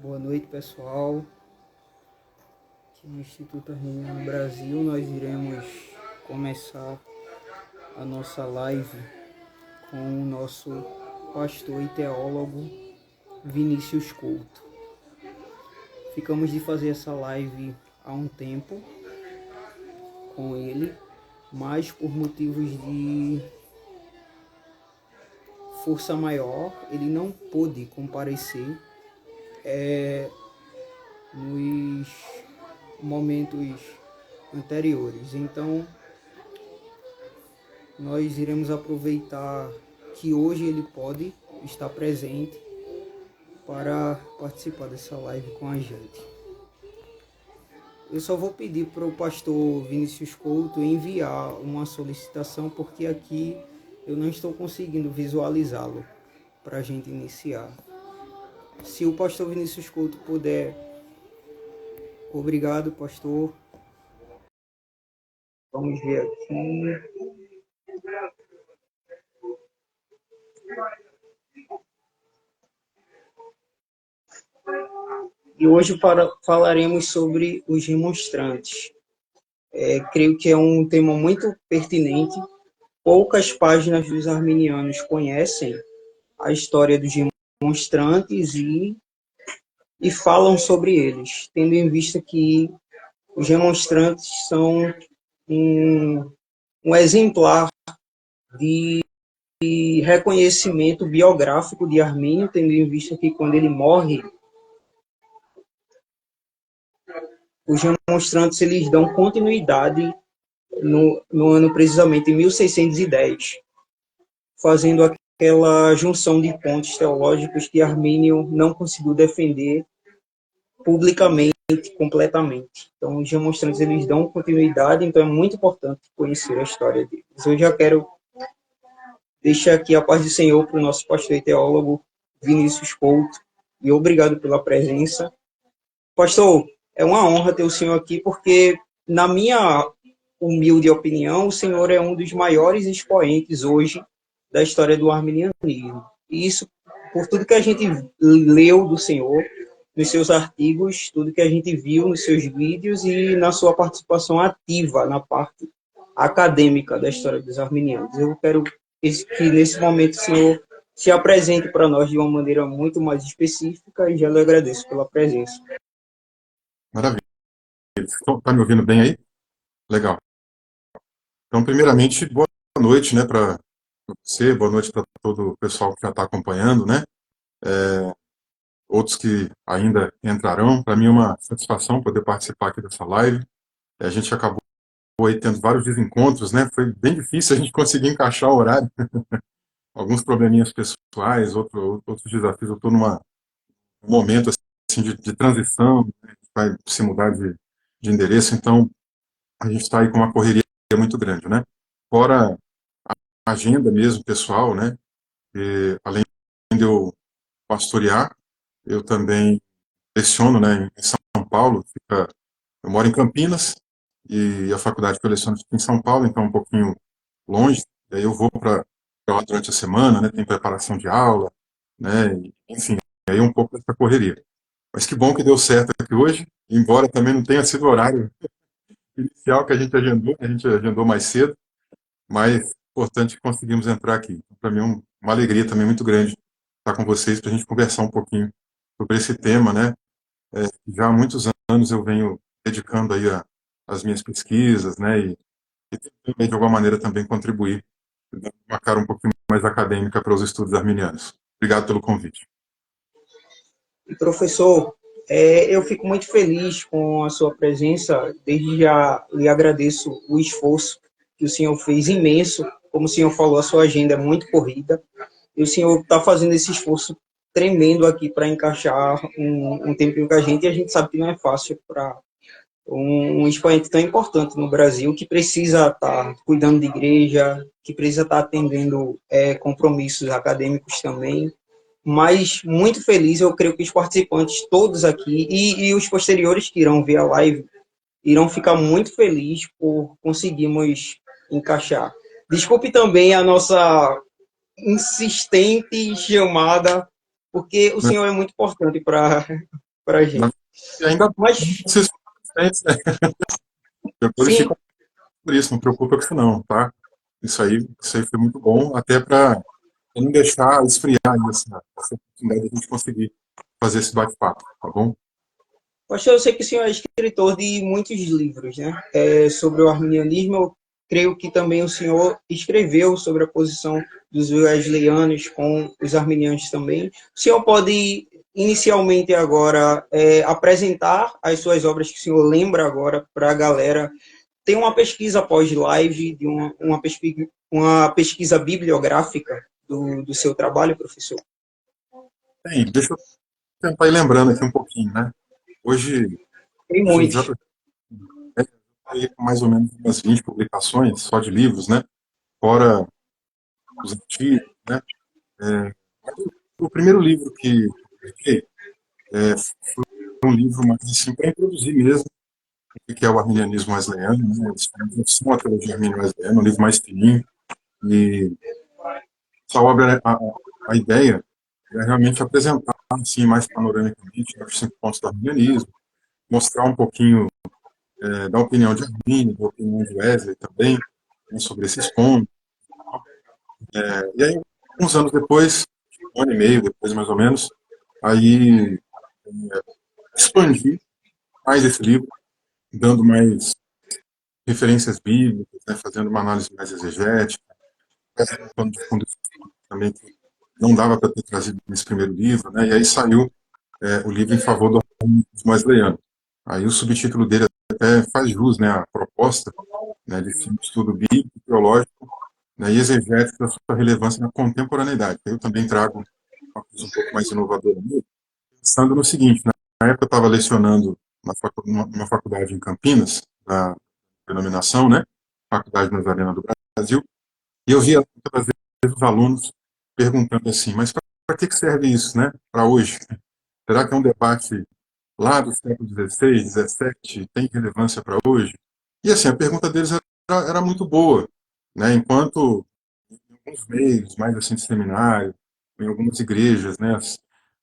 Boa noite, pessoal. Aqui no Instituto Arminiano Brasil, nós iremos começar a nossa live com o nosso pastor e teólogo Vinícius Couto. Ficamos de fazer essa live há um tempo com ele, mas por motivos de força maior, ele não pôde comparecer nos momentos anteriores. Então, nós iremos aproveitar que hoje ele pode estar presente para participar dessa live com a gente. Eu só vou pedir para o pastor Vinícius Couto enviar uma solicitação, porque aqui eu não estou conseguindo visualizá-lo para a gente iniciar. Se o pastor Vinícius Couto puder. Obrigado, pastor. Vamos ver aqui. E hoje falaremos sobre os remonstrantes. Creio que é um tema muito pertinente. Poucas páginas dos arminianos conhecem a história dos remonstrantes e falam sobre eles, tendo em vista que os remonstrantes são um exemplar de reconhecimento biográfico de Armínio, tendo em vista que quando ele morre, os remonstrantes eles dão continuidade no ano precisamente 1610, fazendo aquela junção de pontos teológicos que Armínio não conseguiu defender publicamente, completamente. Então, os remonstrantes eles dão continuidade, então é muito importante conhecer a história deles. Eu já quero deixar aqui a paz do Senhor para o nosso pastor e teólogo Vinícius Couto, e obrigado pela presença. Pastor, é uma honra ter o senhor aqui, porque, na minha humilde opinião, o senhor é um dos maiores expoentes hoje da história do arminianismo. E isso, por tudo que a gente leu do senhor, nos seus artigos, tudo que a gente viu nos seus vídeos e na sua participação ativa na parte acadêmica da história dos arminianos. Eu quero que, nesse momento, o senhor se apresente para nós de uma maneira muito mais específica e já lhe agradeço pela presença. Maravilha. Está me ouvindo bem aí? Legal. Então, primeiramente, boa noite, né, para você, boa noite para todo o pessoal que já está acompanhando, né? Outros que ainda entrarão. Para mim é uma satisfação poder participar aqui dessa live. A gente acabou aí tendo vários desencontros, né? Foi bem difícil a gente conseguir encaixar o horário. Alguns probleminhas pessoais, outros desafios. Eu estou num momento assim, de transição, né? Vai se mudar de endereço, então a gente está aí com uma correria muito grande, né? Fora a agenda mesmo, pessoal, né? E, além de eu pastorear, eu também leciono, né, em São Paulo. Eu moro em Campinas e a faculdade que eu leciono fica em São Paulo, então é um pouquinho longe. Daí eu vou para lá durante a semana, né? Tem preparação de aula, né? Enfim, aí um pouco dessa correria. Mas que bom que deu certo aqui hoje, embora também não tenha sido o horário inicial que a gente agendou mais cedo. Mas importante que conseguimos entrar aqui. Para mim é uma alegria também muito grande estar com vocês para a gente conversar um pouquinho sobre esse tema, né? Já há muitos anos eu venho dedicando aí as minhas pesquisas, né? E tentando, de alguma maneira também contribuir, dando uma cara um pouquinho mais acadêmica para os estudos arminianos. Obrigado pelo convite. Professor, eu fico muito feliz com a sua presença. Desde já lhe agradeço o esforço que o senhor fez imenso. Como o senhor falou, a sua agenda é muito corrida. E o senhor está fazendo esse esforço tremendo aqui para encaixar um tempinho com a gente. E a gente sabe que não é fácil para um expoente tão importante no Brasil, que precisa estar cuidando de igreja, que precisa estar atendendo compromissos acadêmicos também. Mas muito feliz, eu creio que os participantes todos aqui e os posteriores que irão ver a live irão ficar muito felizes por conseguirmos encaixar. Desculpe também a nossa insistente chamada, porque o senhor é muito importante para para a gente. E ainda Mas, vocês depois sim, ficam por isso, não preocupa com isso não, tá? Isso aí foi muito bom, até para não deixar esfriar essa oportunidade de a gente conseguir fazer esse bate-papo, tá bom? pastor, eu sei que o senhor é escritor de muitos livros, né? Sobre o arminianismo, eu creio que também o senhor escreveu sobre a posição dos wesleyanos com os arminianos também. O senhor pode, inicialmente agora, apresentar as suas obras que o senhor lembra agora para a galera. Tem uma pesquisa pós-live, de uma pesquisa bibliográfica do seu trabalho, professor? Bem, deixa eu tentar ir lembrando aqui um pouquinho, né? Hoje, Tem hoje já muitos. aí com mais ou menos umas 20 publicações só de livros, né? Fora os artigos, né? É, o primeiro livro que eu publiquei foi um livro mais assim, para introduzir mesmo o que é o arminianismo wesleyano, né? A introdução à teologia arminiana wesleyana, um livro mais fininho. E essa obra, a ideia é realmente apresentar, assim, mais panoramicamente, né, os 5 pontos do arminianismo, mostrar um pouquinho da opinião de Arminio, da opinião de Wesley também, né, sobre esses pontos. E aí, uns anos depois, um ano e meio depois mais ou menos, aí expandi mais esse livro, dando mais referências bíblicas, né, fazendo uma análise mais exegética, trazendo um pano de fundo também que não dava para ter trazido nesse primeiro livro, né, e aí saiu o livro em favor do arminianismo wesleyano. Aí o subtítulo dele até faz jus, né, à proposta, né, de estudo bíblico, teológico, né, e exegético da sua relevância na contemporaneidade. Eu também trago uma coisa um pouco mais inovadora, pensando no seguinte: na época eu estava lecionando numa faculdade em Campinas, da denominação, né, Faculdade Nazarena do Brasil, e eu via muitas vezes os alunos perguntando assim, mas para que serve isso, né, para hoje? Será que é um debate lá do século XVI, XVII, tem relevância para hoje? E assim, a pergunta deles era muito boa, né? Enquanto em alguns meios, mais assim de seminário, em algumas igrejas, né,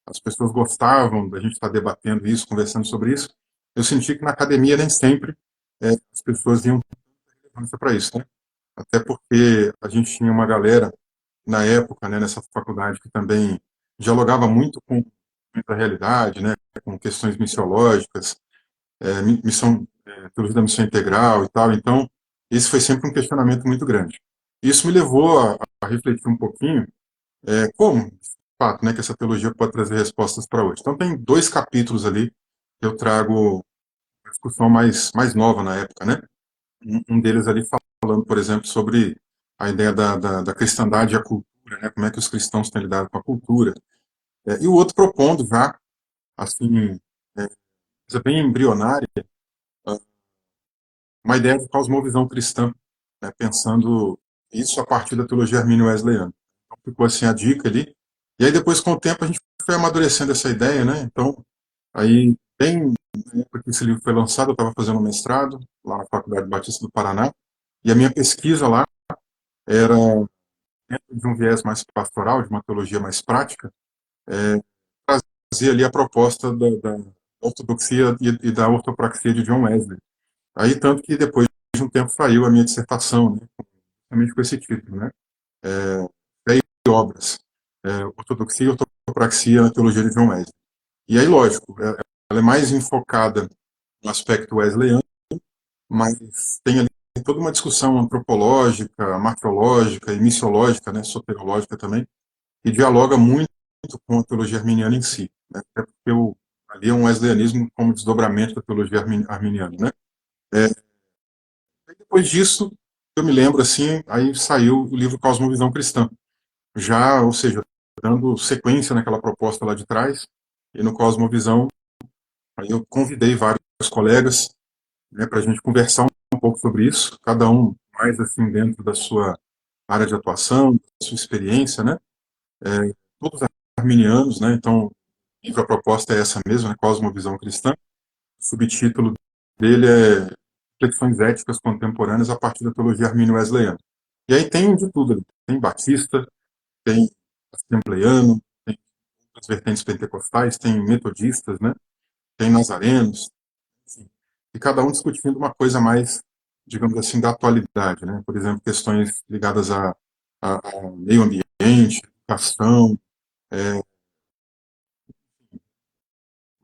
as pessoas gostavam da gente estar debatendo isso, conversando sobre isso, eu senti que na academia nem sempre as pessoas iam ter relevância para isso, né? Até porque a gente tinha uma galera na época, né, nessa faculdade que também dialogava muito com a realidade, né, com questões missiológicas, missão, teologia da missão integral e tal. Então, esse foi sempre um questionamento muito grande. Isso me levou a refletir um pouquinho como, de fato, né, que essa teologia pode trazer respostas para hoje. Então, tem 2 capítulos ali que eu trago uma discussão mais nova na época, né? Um deles ali falando, por exemplo, sobre a ideia da cristandade e a cultura, né? Como é que os cristãos têm lidado com a cultura. E o outro propondo já, assim, coisa bem embrionária, uma ideia de cosmovisão cristã, né, pensando isso a partir da teologia armínio-wesleyana. Então ficou assim a dica ali. E aí depois, com o tempo, a gente foi amadurecendo essa ideia, né? Então, aí, bem na época que esse livro foi lançado, eu estava fazendo um mestrado lá na Faculdade Batista do Paraná, e a minha pesquisa lá era, dentro de um viés mais pastoral, de uma teologia mais prática, trazer ali a proposta da ortodoxia e da ortopraxia de John Wesley. Aí, tanto que depois de um tempo saiu a minha dissertação, né, justamente com esse título, né, Fé e Obras, Ortodoxia e Ortopraxia na Teologia de John Wesley. E aí, lógico, ela é mais enfocada no aspecto wesleyano, mas tem ali toda uma discussão antropológica, martiológica e missiológica, né, soteriológica também, e dialoga muito com a teologia arminiana em si, né, até porque ali é um wesleyanismo como desdobramento da teologia arminiana, né. Depois disso, eu me lembro assim, aí saiu o livro Cosmovisão Cristã, já, ou seja, dando sequência naquela proposta lá de trás, e no Cosmovisão, aí eu convidei vários colegas, né, para a gente conversar um pouco sobre isso, cada um mais assim dentro da sua área de atuação, da sua experiência, né, todos arminianos, né, então o livro, a proposta é essa mesma, né, Cosmovisão Cristã, o subtítulo dele é Reflexões Éticas Contemporâneas a partir da teologia armínio-wesleyana. E aí tem de tudo ali, tem batista, tem assembleiano, tem as vertentes pentecostais, tem metodistas, né, tem nazarenos, enfim, e cada um discutindo uma coisa mais, digamos assim, da atualidade, né? Por exemplo, questões ligadas a meio ambiente, educação,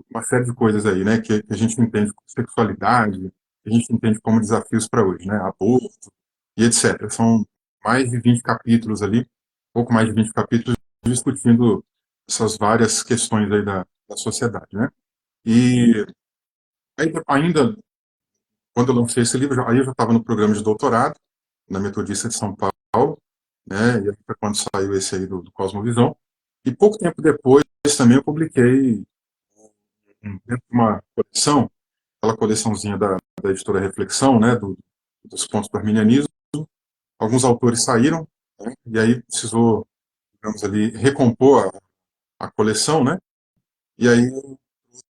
uma série de coisas aí, né? Que a gente entende como sexualidade, que a gente entende como desafios para hoje, né? Aborto e etc. São mais de 20 capítulos ali, pouco mais de 20 capítulos discutindo essas várias questões aí da sociedade, né? E aí, ainda, quando eu lancei esse livro, aí eu já estava no programa de doutorado, na Metodista de São Paulo, né? E aí foi quando saiu esse aí do Cosmovisão. E pouco tempo depois também eu publiquei dentro de uma coleção, aquela coleçãozinha da editora Reflexão, né? Dos pontos do arminianismo. Alguns autores saíram, né, e aí precisou, digamos ali, recompor a coleção, né? E aí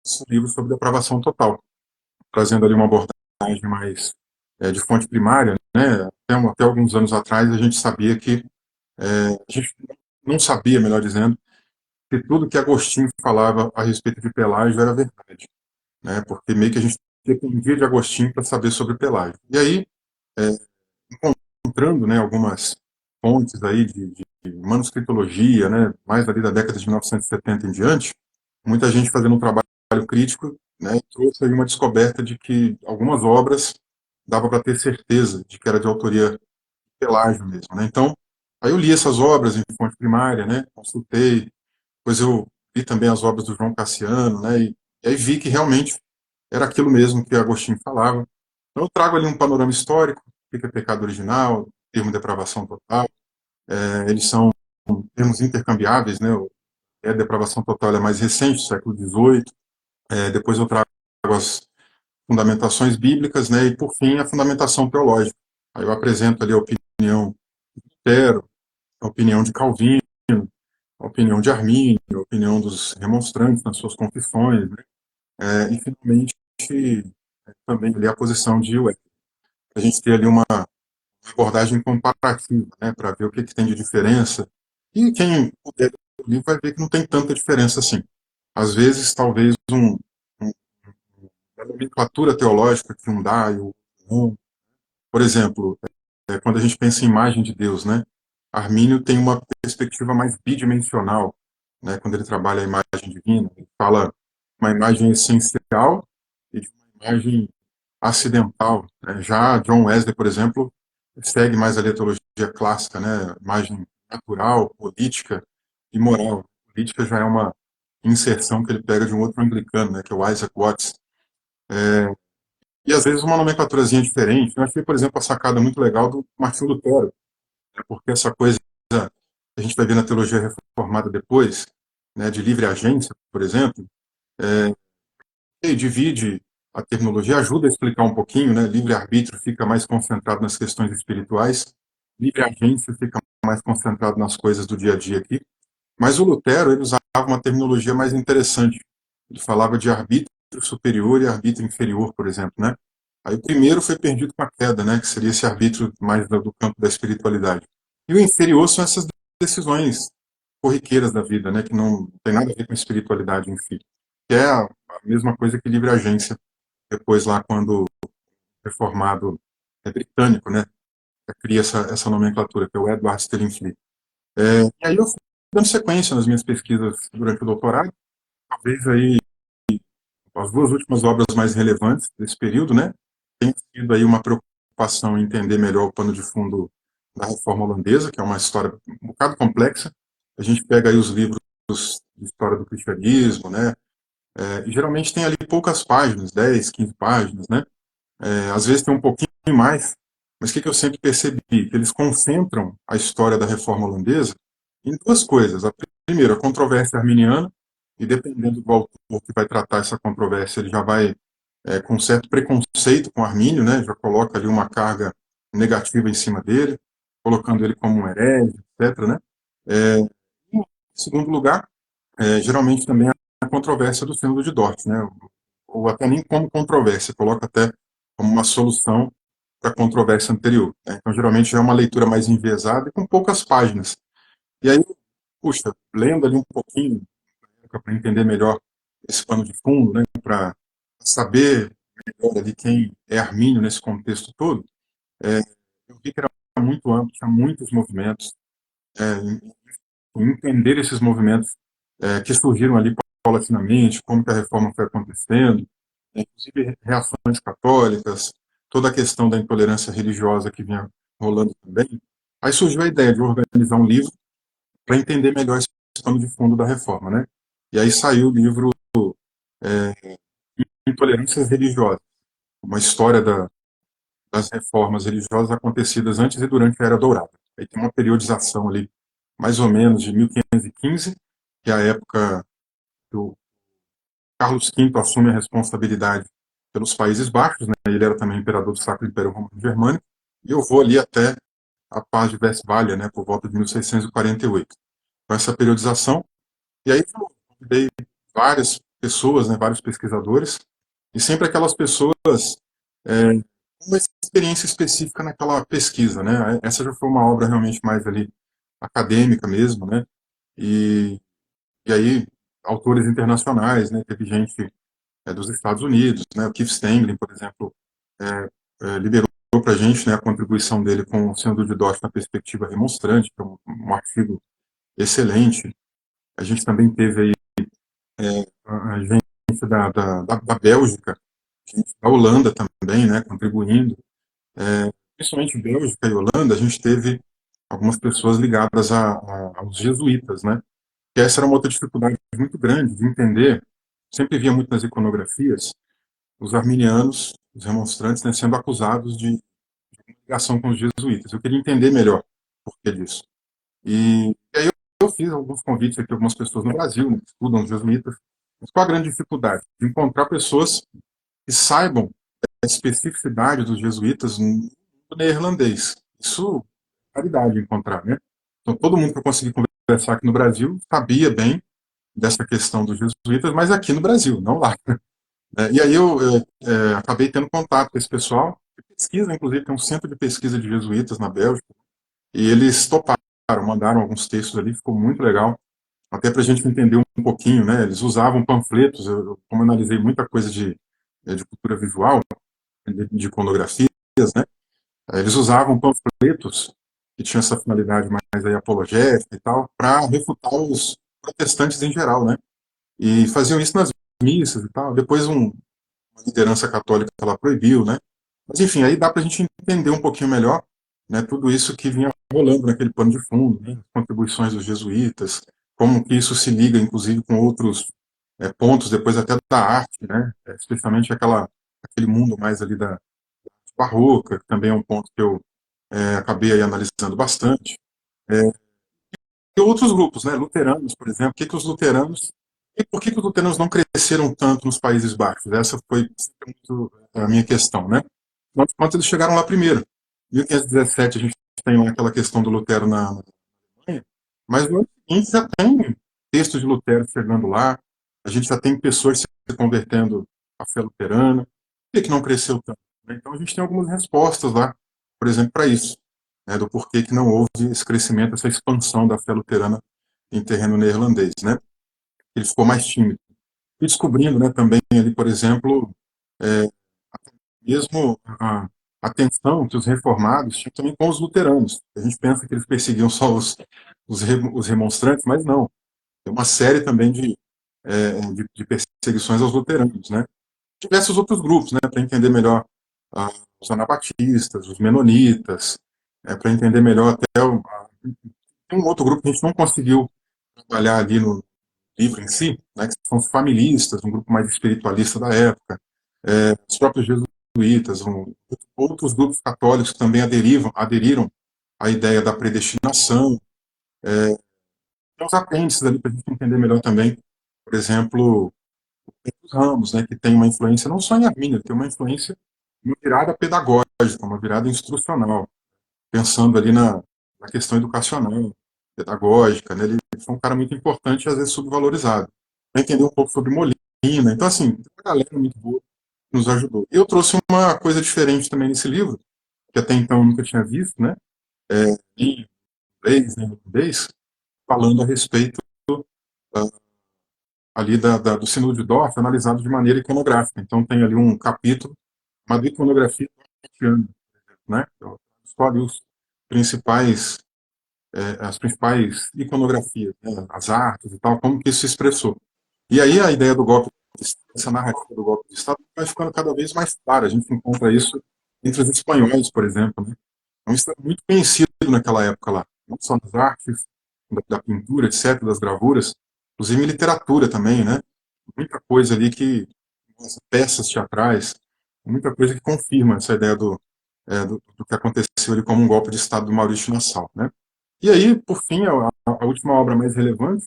esse livro sobre depravação total, trazendo ali uma abordagem mais de fonte primária, né? Até alguns anos atrás a gente sabia que a gente não sabia, melhor dizendo, que tudo que Agostinho falava a respeito de Pelágio era verdade, né? Porque meio que a gente dependia de Agostinho para saber sobre Pelágio. E aí, encontrando, né, algumas fontes aí de manuscritologia, né, mais ali da década de 1970 em diante, muita gente fazendo um trabalho crítico, né, e trouxe aí uma descoberta de que algumas obras dava para ter certeza de que era de autoria Pelágio mesmo, né? Então, aí eu li essas obras em fonte primária, né, consultei, depois eu li também as obras do João Cassiano, né, e aí vi que realmente era aquilo mesmo que Agostinho falava. Então eu trago ali um panorama histórico, o que é pecado original, termo depravação total, eles são termos intercambiáveis, né? A depravação total é mais recente, século XVIII. Depois eu trago as fundamentações bíblicas, né? E por fim a fundamentação teológica. Aí eu apresento ali a opinião de Lutero, a opinião de Calvino, a opinião de Armínio, a opinião dos remonstrantes nas suas confissões, né? E finalmente também ali a posição de Wesley. A gente tem ali uma abordagem comparativa, né, para ver o que tem de diferença. E quem puder ler o livro vai ver que não tem tanta diferença assim. Às vezes, talvez uma nomenclatura teológica que um dá e o outro não. Por exemplo, quando a gente pensa em imagem de Deus, né, Armínio tem uma perspectiva mais bidimensional, né, quando ele trabalha a imagem divina. Ele fala uma imagem essencial e de uma imagem acidental, né? Já John Wesley, por exemplo, segue mais a teologia clássica, né? Imagem natural, política e moral. Política já é uma inserção que ele pega de um outro anglicano, né? Que é o Isaac Watts. E às vezes uma nomenclaturazinha diferente. Eu achei, por exemplo, a sacada muito legal do Martinho Lutero, né? Porque essa coisa que a gente vai ver na teologia reformada depois, né? De livre agência, por exemplo, e divide a terminologia, ajuda a explicar um pouquinho, né? Livre-arbítrio fica mais concentrado nas questões espirituais, livre-agência fica mais concentrado nas coisas do dia a dia aqui. Mas o Lutero, ele usava uma terminologia mais interessante. Ele falava de arbítrio superior e arbítrio inferior, por exemplo, né? Aí o primeiro foi perdido com a queda, né? Que seria esse arbítrio mais do campo da espiritualidade. E o inferior são essas decisões corriqueiras da vida, né? Que não tem nada a ver com espiritualidade em si. Que é a mesma coisa que livre agência, depois lá quando reformado britânico, né? Cria essa nomenclatura, que é o Edward Stillingfleet. E aí eu fui dando sequência nas minhas pesquisas durante o doutorado, talvez aí as duas últimas obras mais relevantes desse período, né? Tem sido aí uma preocupação em entender melhor o pano de fundo da reforma holandesa, que é uma história um bocado complexa. A gente pega aí os livros de história do cristianismo, né? E geralmente tem ali poucas páginas, 10, 15 páginas, né? Às vezes tem um pouquinho mais, mas o que eu sempre percebi? Que eles concentram a história da reforma holandesa em duas coisas. A primeira, a controvérsia arminiana, e dependendo do autor que vai tratar essa controvérsia, ele já vai com certo preconceito com Armínio, né? Já coloca ali uma carga negativa em cima dele, colocando ele como um herege, etc., né? Em segundo lugar, geralmente também a controvérsia do Sínodo de Dort, né? Ou até nem como controvérsia, coloca até como uma solução para a controvérsia anterior, né? Então, geralmente é uma leitura mais enviesada e com poucas páginas. E aí, puxa, lendo ali um pouquinho para entender melhor esse pano de fundo, né? para saber melhor ali quem é armínio nesse contexto todo, é, eu vi que era muito amplo, tinha muitos movimentos, entender esses movimentos que surgiram ali paulatinamente, como que a reforma foi acontecendo, inclusive reações católicas, toda a questão da intolerância religiosa que vinha rolando também. Aí surgiu a ideia de organizar um livro para entender melhor esse pano de fundo da reforma, né? E aí saiu o livro Intolerâncias Religiosas, uma história das reformas religiosas acontecidas antes e durante a Era Dourada. Aí tem uma periodização ali, mais ou menos de 1515, que é a época do Carlos V assume a responsabilidade pelos Países Baixos, né? Ele era também imperador do Sacro Império Romano Germânico, e eu vou ali até a Paz de Westfália, né, por volta de 1648. Com essa periodização, e aí eu convidei várias pessoas, né, vários pesquisadores, e sempre aquelas pessoas com uma experiência específica naquela pesquisa, né? Essa já foi uma obra realmente mais ali acadêmica mesmo, né? E, e aí autores internacionais, né? Teve gente dos Estados Unidos, né? O Keith Stanley, por exemplo, liberou para a gente, né, a contribuição dele com o Senhor de Dort na perspectiva remonstrante, que é um artigo excelente. A gente também teve aí a gente da Bélgica, gente da Holanda também, né, contribuindo. Principalmente Bélgica e Holanda, a gente teve algumas pessoas ligadas aos jesuítas, né? Que essa era uma outra dificuldade muito grande de entender. Sempre via muito nas iconografias os arminianos, os remonstrantes, né, sendo acusados de ligação com os jesuítas. Eu queria entender melhor o porquê disso. E aí eu fiz alguns convites aqui a algumas pessoas no Brasil, né, que estudam os jesuítas. Mas qual a grande dificuldade? De encontrar pessoas que saibam a especificidade dos jesuítas no neerlandês. Isso é raridade de encontrar, né? Então, todo mundo que eu consegui conversar aqui no Brasil sabia bem dessa questão dos jesuítas, mas aqui no Brasil, não lá. E aí eu acabei tendo contato com esse pessoal, que pesquisa, inclusive, tem um centro de pesquisa de jesuítas na Bélgica, e eles toparam, mandaram alguns textos ali, ficou muito legal, até para a gente entender um pouquinho, né? Eles usavam panfletos, como eu analisei muita coisa de cultura visual, de iconografias, né? Eles usavam panfletos que tinham essa finalidade mais aí apologética e tal, para refutar os protestantes em geral, né? E faziam isso nas missas e tal. Depois uma liderança católica ela proibiu, né? Mas enfim, aí dá para a gente entender um pouquinho melhor, né? Tudo isso que vinha rolando naquele pano de fundo, né? Contribuições dos jesuítas, como que isso se liga, inclusive, com outros pontos depois até da arte, né? Especialmente aquele mundo mais ali da barroca, que também é um ponto que eu acabei aí analisando bastante. E outros grupos, né, luteranos, por exemplo, que os luteranos e por que os luteranos não cresceram tanto nos Países Baixos? Essa foi sempre muito a minha questão, né? Afinal de contas, eles chegaram lá primeiro. Em 1517 a gente tem lá aquela questão do Lutero na Alemanha, mas no ano seguinte já tem textos de Lutero chegando lá, a gente já tem pessoas se convertendo à fé luterana. Por que não cresceu tanto? Então a gente tem algumas respostas lá, por exemplo, para isso, né, do porquê que não houve esse crescimento, essa expansão da fé luterana em terreno neerlandês, né? Ele ficou mais tímido. E descobrindo, né, também ali, por exemplo, mesmo a tensão que os reformados tinham também com os luteranos. A gente pensa que eles perseguiam só os remonstrantes, mas não. Tem uma série também de perseguições aos luteranos, né? Diversos outros grupos, né, para entender melhor os anabatistas, os menonitas, para entender melhor até tem um outro grupo que a gente não conseguiu trabalhar ali no livro em si, né, que são os familistas, um grupo mais espiritualista da época, os próprios jesuítas, outros grupos católicos que também aderiram à ideia da predestinação. Tem uns apêndices ali para a gente entender melhor também, por exemplo, os ramos, né, que tem uma influência não só em Armínio, tem uma influência, uma virada pedagógica, uma virada instrucional, pensando ali na questão educacional, pedagógica, né, ele foi um cara muito importante e às vezes subvalorizado. Para entender um pouco sobre Molina, então assim, tem uma galera muito boa que nos ajudou. Eu trouxe uma coisa diferente também nesse livro, que até então eu nunca tinha visto, né, em inglês, em português, falando a respeito ali do Sínodo de Dort analisado de maneira iconográfica. Então tem ali um capítulo, uma iconografia dortiana, né? Então, escolhe as principais iconografias, né? As artes e tal, como que isso se expressou. E aí a ideia do golpe de Estado, essa narrativa do golpe de Estado vai ficando cada vez mais clara. A gente encontra isso entre os espanhóis, por exemplo, né? Então isso era muito conhecido naquela época lá, não só nas artes, da pintura, etc., das gravuras, inclusive em literatura também, né? Muita coisa ali peças teatrais, muita coisa que confirma essa ideia do que aconteceu ali como um golpe de Estado do Maurício Nassau, né? E aí, por fim, a última obra mais relevante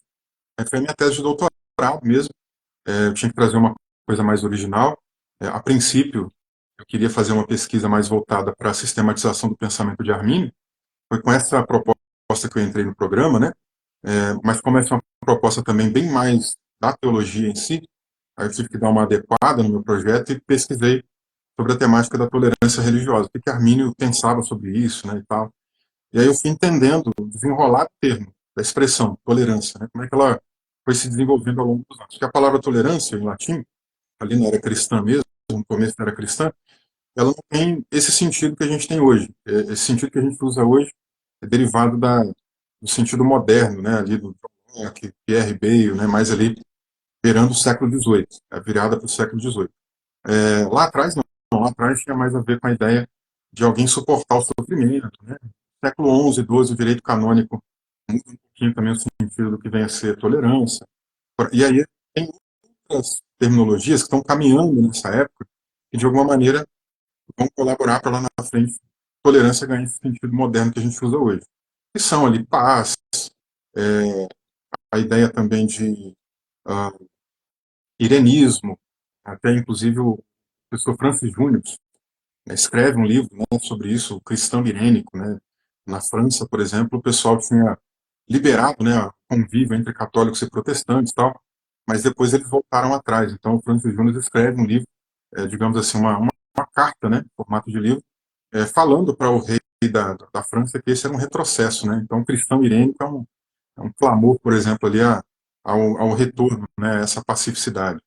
foi a minha tese de doutorado mesmo. Eu tinha que trazer uma coisa mais original. A princípio, eu queria fazer uma pesquisa mais voltada para a sistematização do pensamento de Arminio. Foi com essa proposta que eu entrei no programa, né? Mas como essa é uma proposta também bem mais da teologia em si, aí eu tive que dar uma adequada no meu projeto e pesquisei sobre a temática da tolerância religiosa, o que Arminio pensava sobre isso, né, e tal. E aí eu fui entendendo, desenrolar o termo, da expressão tolerância, né, como é que ela foi se desenvolvendo ao longo dos anos. Porque a palavra tolerância, em latim, ali na era cristã mesmo, no começo da era cristã, ela não tem esse sentido que a gente tem hoje. Esse sentido que a gente usa hoje é derivado do sentido moderno, né, ali do Locke, Pierre Bayle, né, mais ali beirando o século XVIII, a virada para o século XVIII. Lá atrás, não, lá atrás tinha mais a ver com a ideia de alguém suportar o sofrimento, né? Século XI, XII, o direito canônico muda um pouquinho também o sentido do que vem a ser tolerância. E aí tem outras terminologias que estão caminhando nessa época e, de alguma maneira, vão colaborar para lá na frente tolerância ganhar esse sentido moderno que a gente usa hoje. Que são ali paz, é, a ideia também de uh, irenismo, até inclusive o professor Francis Júnior escreve um livro, né, sobre isso, o cristão irênico, né? Na França, por exemplo, o pessoal tinha liberado, né, a convívio entre católicos e protestantes e tal, mas depois eles voltaram atrás. Então, o Francis Júnior escreve um livro, digamos assim, uma carta, né, em formato de livro, falando para o rei da França que esse era um retrocesso, né? Então, o cristão irênico é um clamor, por exemplo, ali ao retorno, né, a essa pacificidade.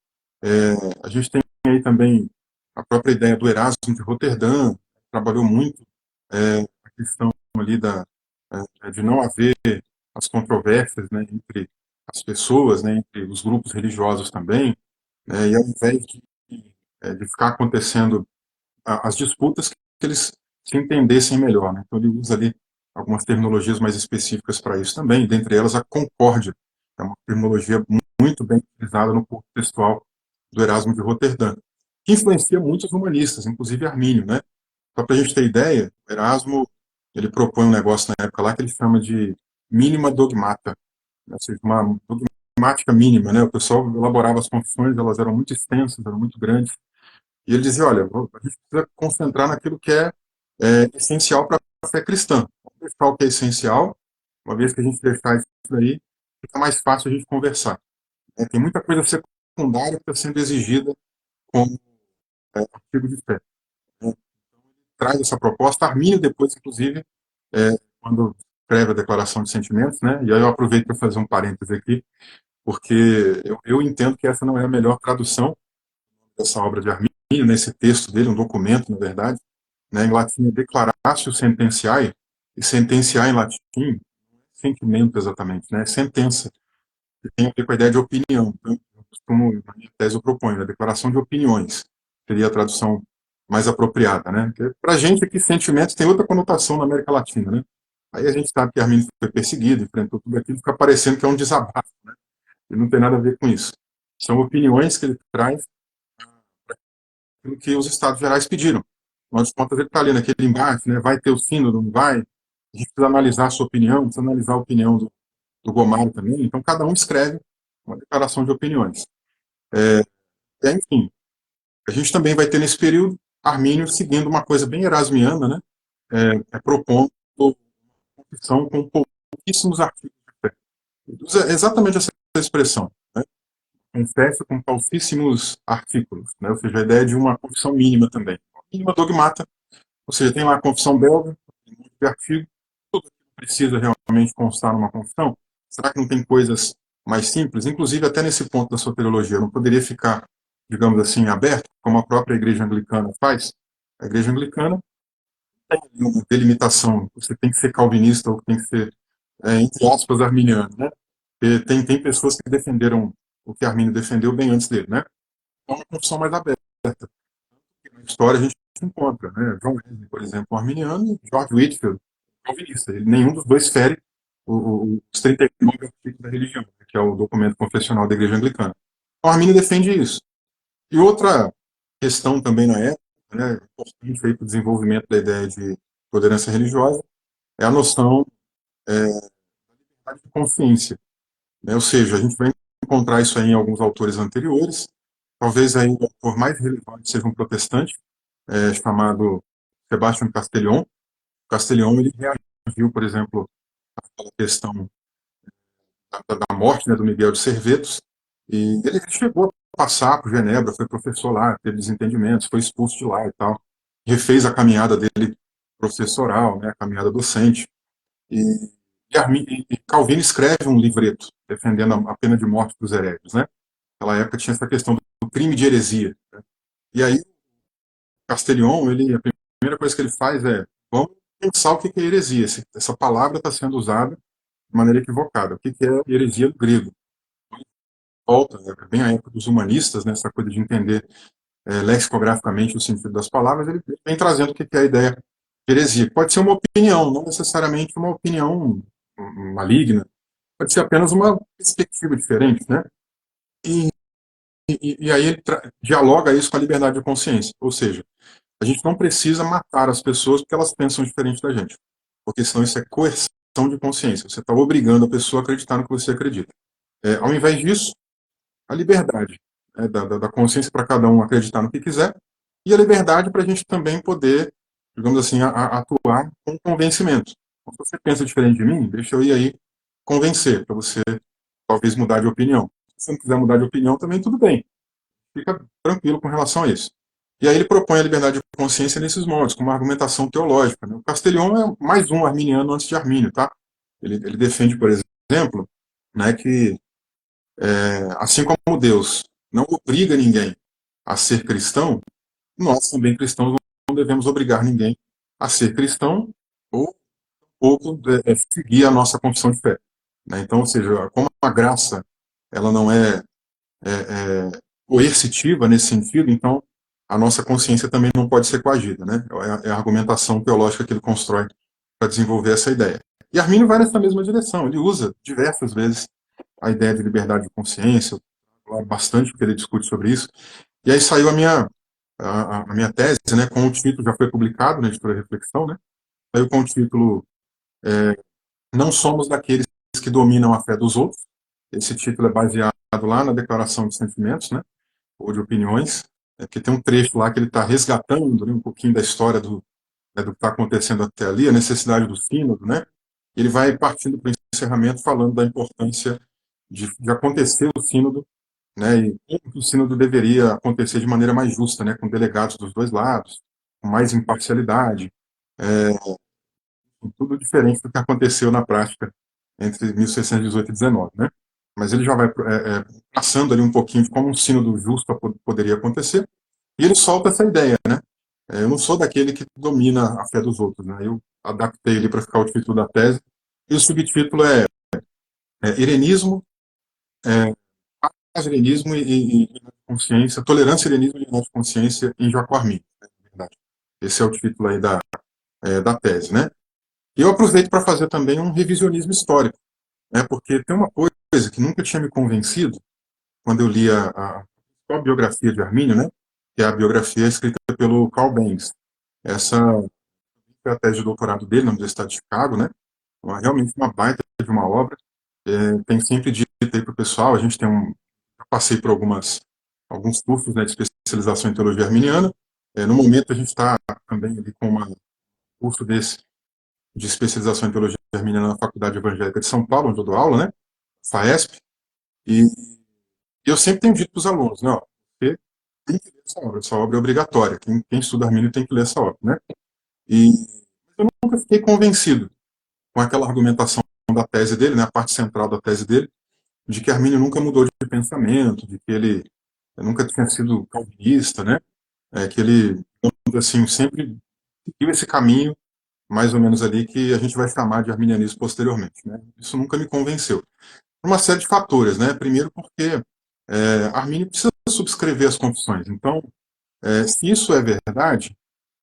A gente tem aí também a própria ideia do Erasmo de Roterdã, trabalhou muito a questão ali de não haver as controvérsias, né, entre as pessoas, né, entre os grupos religiosos também, né, e ao invés de ficar acontecendo as disputas, que eles se entendessem melhor, né? Então ele usa ali algumas terminologias mais específicas para isso também, dentre elas a concórdia, é uma terminologia muito bem utilizada no corpo textual do Erasmo de Roterdã, que influencia muitos humanistas, inclusive Armínio, né? Só para a gente ter ideia, Erasmo ele propõe um negócio na época lá que ele chama de mínima dogmata, né? Ou seja, uma dogmática mínima, né? O pessoal elaborava as confissões, elas eram muito extensas, eram muito grandes, e ele dizia, olha, a gente precisa concentrar naquilo que é essencial para a fé cristã. Vamos deixar o que é essencial, uma vez que a gente deixar isso daí, fica mais fácil a gente conversar. Tem muita coisa secundária que está sendo exigida como artigo de fé. Né? Traz essa proposta. Arminio depois, inclusive, quando escreve a declaração de sentimentos, né? E aí eu aproveito para fazer um parêntese aqui, porque eu entendo que essa não é a melhor tradução dessa obra de Arminio, nesse texto dele, um documento, na verdade, né? Em latim é declaratio sententiae, e sentenciar em latim sentimento exatamente, né? Sentença, que tem a ver com a ideia de opinião. Então, eu costumo, na minha tese eu proponho a declaração de opiniões, seria a tradução mais apropriada, né? Para a gente aqui, sentimentos tem outra conotação na América Latina, né? Aí a gente sabe que Arminio foi perseguido, enfrentou tudo aquilo, fica parecendo que é um desabafo, né? E não tem nada a ver com isso. São opiniões que ele traz pelo que os Estados Gerais pediram. Afinal de contas, ele está ali naquele embate, né? Vai ter o sínodo, não vai? A gente precisa analisar a sua opinião, precisa analisar a opinião do Gomaro também. Então, cada um escreve uma declaração de opiniões. Enfim, a gente também vai ter nesse período Armínio seguindo uma coisa bem erasmiana, né? Propondo uma confissão com pouquíssimos artigos de fé. Usa exatamente essa expressão, né? Confessa com pouquíssimos artículos, né? Ou seja, a ideia de uma confissão mínima também. Mínima dogmata, ou seja, tem lá a confissão belga, tem um monte de artigo, tudo que precisa realmente constar numa confissão. Será que não tem coisas mais simples, inclusive até nesse ponto da soteriologia, não poderia ficar, digamos assim, aberto, como a própria igreja anglicana faz. A igreja anglicana tem uma delimitação, você tem que ser calvinista ou tem que ser, entre aspas, arminiano, né? E tem pessoas que defenderam o que Armínio defendeu bem antes dele, né? É uma confissão mais aberta. Na história a gente encontra, né? John Wesley, por exemplo, um arminiano, e George Whitefield, calvinista. Nenhum dos dois fere os 39 artigos da religião, né, que é o documento confessional da Igreja Anglicana. Então, Armínio defende isso. E outra questão também na época, né, importante para o desenvolvimento da ideia de tolerância religiosa, é a noção de consciência, né? Ou seja, a gente vai encontrar isso aí em alguns autores anteriores. Talvez aí o autor mais relevante seja um protestante, chamado Sebastião Castellón. Castellón, ele reagiu, por exemplo, à questão da morte, né, do Miguel de Servetos, e ele chegou a passar por Genebra, foi professor lá, teve desentendimentos, foi expulso de lá e tal, refez a caminhada dele professoral, né, a caminhada docente, e, e Calvino escreve um livreto defendendo a pena de morte dos hereges, né? Naquela época tinha essa questão do crime de heresia, né? E aí Castellón, a primeira coisa que ele faz é, vamos pensar o que é heresia. Essa palavra está sendo usada de maneira equivocada. O que é heresia no grego? Volta, né, bem a época dos humanistas, né, essa coisa de entender lexicograficamente o sentido das palavras, ele vem trazendo o que é a ideia de heresia. Pode ser uma opinião, não necessariamente uma opinião maligna, pode ser apenas uma perspectiva diferente, né? E, e aí ele dialoga isso com a liberdade de consciência, ou seja, a gente não precisa matar as pessoas porque elas pensam diferente da gente, porque senão isso é coerção de consciência, você está obrigando a pessoa a acreditar no que você acredita. Ao invés disso, a liberdade, né, da consciência para cada um acreditar no que quiser, e a liberdade para a gente também poder, digamos assim, atuar com convencimento. Então, se você pensa diferente de mim, deixa eu ir aí convencer, para você talvez mudar de opinião. Se você não quiser mudar de opinião, também tudo bem. Fica tranquilo com relação a isso. E aí ele propõe a liberdade de consciência nesses modos, com uma argumentação teológica. Né? O Castellón é mais um arminiano antes de Armínio, tá? Ele defende, por exemplo, né, que assim como Deus não obriga ninguém a ser cristão, nós também cristãos não devemos obrigar ninguém a ser cristão ou seguir a nossa confissão de fé. Né? Então, ou seja, como a graça ela não coercitiva nesse sentido, então a nossa consciência também não pode ser coagida. Né? É a argumentação teológica que ele constrói para desenvolver essa ideia. E Armínio vai nessa mesma direção, ele usa diversas vezes a ideia de liberdade de consciência, bastante porque ele discute sobre isso. E aí saiu a minha tese, né, com o título, já foi publicado na editora Reflexão, né, saiu com o título Não Somos Daqueles que Dominam a Fé dos Outros. Esse título é baseado lá na Declaração de Sentimentos, né, ou de Opiniões, porque tem um trecho lá que ele está resgatando, né, um pouquinho da história do que está acontecendo até ali, a necessidade do sínodo, né, ele vai partindo para o encerramento falando da importância de acontecer o sínodo, né, e como que o sínodo deveria acontecer de maneira mais justa, né, com delegados dos dois lados, com mais imparcialidade, tudo diferente do que aconteceu na prática entre 1618 e 19, né? Mas ele já vai passando ali um pouquinho de como um sínodo justo poderia acontecer, e ele solta essa ideia, né? Eu não sou daquele que domina a fé dos outros, né? Eu adaptei ele para ficar o título da tese, e o subtítulo é Irenismo, irenismo e consciência, tolerância, irenismo e consciência em Jacó Armínio, né, na verdade. Esse é o título aí da tese, né? E eu aproveito para fazer também um revisionismo histórico, né? Porque tem uma coisa que nunca tinha me convencido quando eu li a biografia de Armínio, né? Que é a biografia escrita pelo Carl Benz. Essa foi a tese de doutorado dele na Universidade de Chicago, né? Realmente uma baita de uma obra. Tem sempre dito aí para o pessoal, a gente tem já passei por alguns cursos, né, de especialização em teologia arminiana. No momento a gente está também ali com um curso desse de especialização em teologia arminiana na Faculdade Evangélica de São Paulo, onde eu dou aula, né, FAESP, e eu sempre tenho dito para os alunos, né, ó, você tem que ler essa obra é obrigatória, quem estuda Armínio tem que ler essa obra, né, e eu nunca fiquei convencido com aquela argumentação da tese dele, né, a parte central da tese dele, de que Armínio nunca mudou de pensamento, de que ele nunca tinha sido calvinista, né? Que ele, assim, sempre seguiu esse caminho, mais ou menos ali, que a gente vai chamar de arminianismo posteriormente, né? Isso nunca me convenceu. Por uma série de fatores, né? Primeiro porque Armínio precisa subscrever as confissões. Então, se isso é verdade,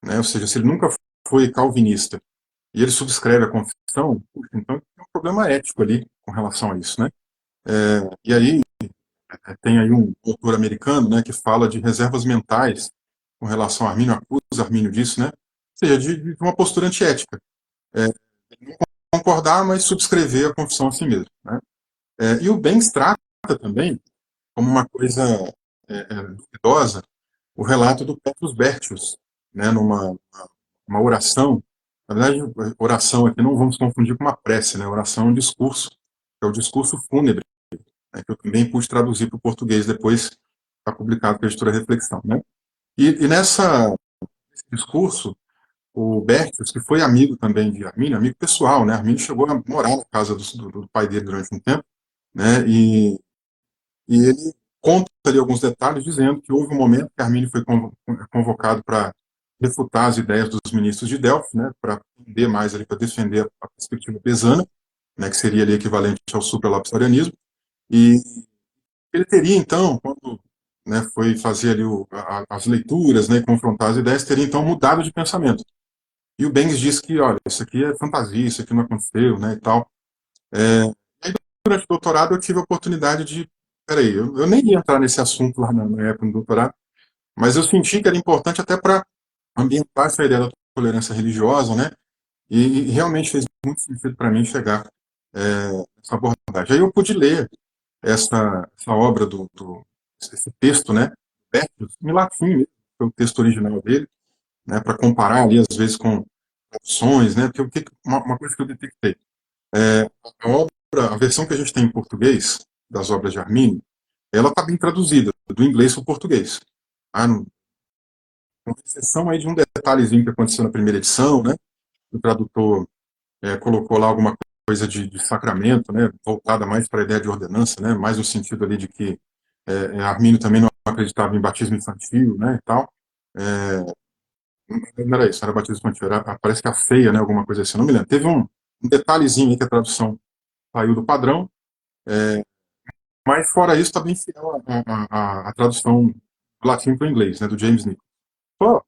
né? Ou seja, se ele nunca foi calvinista e ele subscreve a confissão, puxa, então tem um problema ético ali com relação a isso, né? E aí tem aí um autor americano, né, que fala de reservas mentais com relação a Armínio, acusa Armínio disso, né? Ou seja, de uma postura antiética. Não concordar, mas subscrever a confissão a si mesmo, né? E o Banks trata também, como uma coisa duvidosa, o relato do Petrus Bertius, né, uma oração. Na verdade, oração aqui não vamos confundir com uma prece, né? Oração é um discurso, é o discurso fúnebre, né, que eu também pude traduzir para o português depois, está publicado pela editora Reflexão, né? E nesse discurso, o Bertius, que foi amigo também de Armínio, amigo pessoal, né? Armínio chegou a morar na casa do pai dele durante um tempo, né? E ele conta ali alguns detalhes, dizendo que houve um momento que Armínio foi convocado para refutar as ideias dos ministros de Delfos, né? Para entender mais ali, para defender a perspectiva pesana, né? Que seria ali equivalente ao supralapsarianismo. E ele teria, então, quando, né, foi fazer ali as leituras, né, confrontar as ideias, teria, então, mudado de pensamento. E o Banks disse que, olha, isso aqui é fantasia, isso aqui não aconteceu, né, e tal. Aí, durante o doutorado, eu tive a oportunidade de... Peraí, eu nem ia entrar nesse assunto lá na época do doutorado, mas eu senti que era importante até para ambientar essa ideia da tolerância religiosa, né, e realmente fez muito sentido para mim chegar essa abordagem. Aí eu pude ler essa obra esse texto, né, Bertius, em latim mesmo, foi o texto original dele, né, para comparar ali às vezes com opções, né, porque uma coisa que eu detectei, a obra, a versão que a gente tem em português das obras de Armínio, ela está bem traduzida do inglês para o português, tá? Com exceção aí de um detalhezinho que aconteceu na primeira edição, né, o tradutor colocou lá alguma coisa de sacramento, né, voltada mais para a ideia de ordenança, né, mais no sentido ali de que Armínio também não acreditava em batismo infantil, né, e tal. Não era isso, não era batismo infantil, parece que a ceia, né, alguma coisa assim, não me lembro. Teve um detalhezinho aí que a tradução saiu do padrão, mas fora isso está bem fiel a tradução do latim para o inglês, né, do James Nichols. Só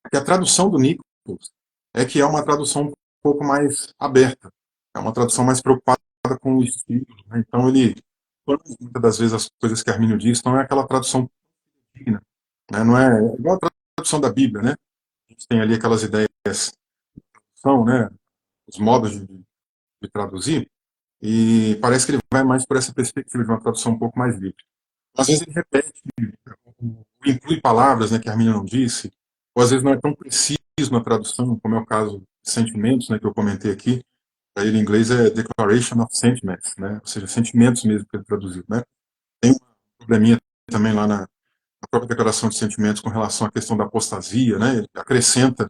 que a tradução do Nichols é que é uma tradução um pouco mais aberta, é uma tradução mais preocupada com o estilo, né? Então ele, muitas das vezes as coisas que Armínio diz, não é aquela tradução digna, né? Não é igual a tradução da Bíblia, né? A gente tem ali aquelas ideias, são, né? Os modos de traduzir, e parece que ele vai mais por essa perspectiva de uma tradução um pouco mais livre. Às vezes ele repete, inclui palavras, né, que Armínio não disse, ou às vezes não é tão preciso na tradução, como é o caso de sentimentos, né, que eu comentei aqui. Para ele em inglês é Declaration of Sentiments, né, ou seja, sentimentos mesmo que ele traduziu, né. Tem um probleminha também lá na própria declaração de sentimentos com relação à questão da apostasia, né, ele acrescenta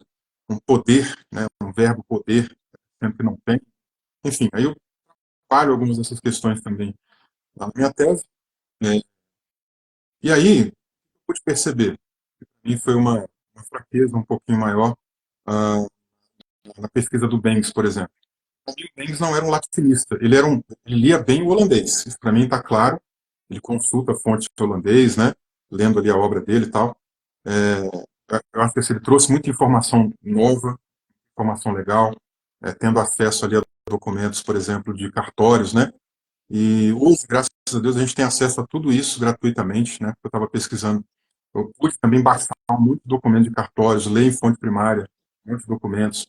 um poder, né, um verbo poder, sendo que não tem. Enfim, aí eu trabalho algumas dessas questões também lá na minha tese, né, e aí eu pude perceber, e foi uma fraqueza um pouquinho maior ah, na pesquisa do Banks, por exemplo. O Banks não era um latinista, ele lia bem o holandês, isso para mim está claro, ele consulta fontes de holandês, né, lendo ali a obra dele e tal. Eu acho que assim, ele trouxe muita informação nova, informação legal, tendo acesso ali a documentos, por exemplo, de cartórios, né, e hoje, graças a Deus, a gente tem acesso a tudo isso gratuitamente, né, porque eu estava pesquisando. Eu pude também baixar muito documento de cartórios, ler em fonte primária, muitos documentos.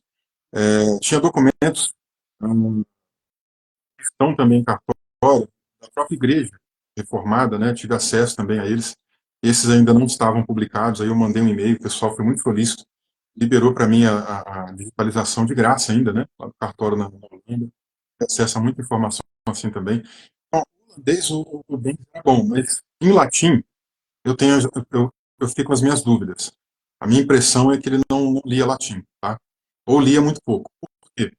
Tinha documentos que estão também em cartório da própria igreja reformada, né? Tive acesso também a eles. Esses ainda não estavam publicados, aí eu mandei um e-mail, o pessoal foi muito solícito, liberou para mim a digitalização de graça ainda, né? Lá do cartório na Holanda, acesso a muita informação assim também. Bom, o holandês, o bem é bom, mas em latim eu tenho, eu fiquei com as minhas dúvidas. A minha impressão é que ele não lia latim, tá? Ou lia muito pouco. Por quê?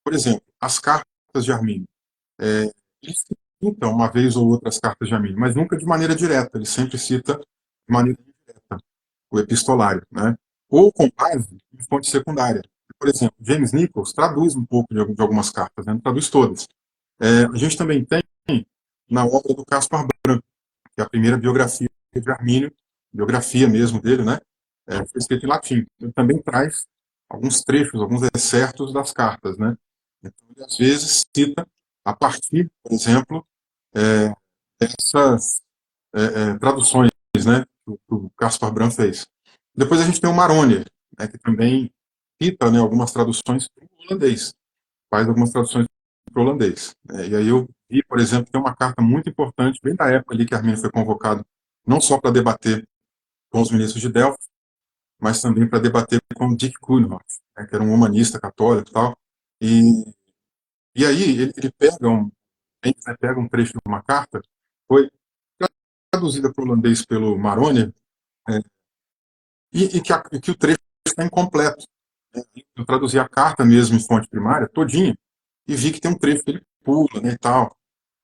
Por exemplo, as cartas de Armínio. Ele Então, uma vez ou outra as cartas de Armínio, mas nunca de maneira direta, ele sempre cita de maneira indireta o epistolário, né? Ou com base em fonte secundária. Por exemplo, James Nichols traduz um pouco de algumas cartas, né? Não traduz todas. A gente também tem na obra do Caspar Branco, que é a primeira biografia de Armínio, biografia mesmo dele, né? Foi escrito em latim. Ele também traz alguns trechos, alguns excertos das cartas, né? Então, ele às vezes cita a partir, por exemplo, é, essas traduções, né, que o Caspar Branco fez. Depois a gente tem o Maroni, né, que também cita, né, algumas traduções para o holandês, faz algumas traduções para o holandês. E aí eu vi, por exemplo, que tem uma carta muito importante, bem da época ali que Arminio foi convocado, não só para debater com os ministros de Delphi, mas também para debater com o Dick Kuhnhoff, né, que era um humanista católico e tal. E, e aí ele pega um trecho de uma carta, foi traduzida para o holandês pelo Maroni, é, que o trecho está incompleto. Eu traduzi a carta mesmo em fonte primária, todinha, e vi que tem um trecho que ele pula, né, e tal.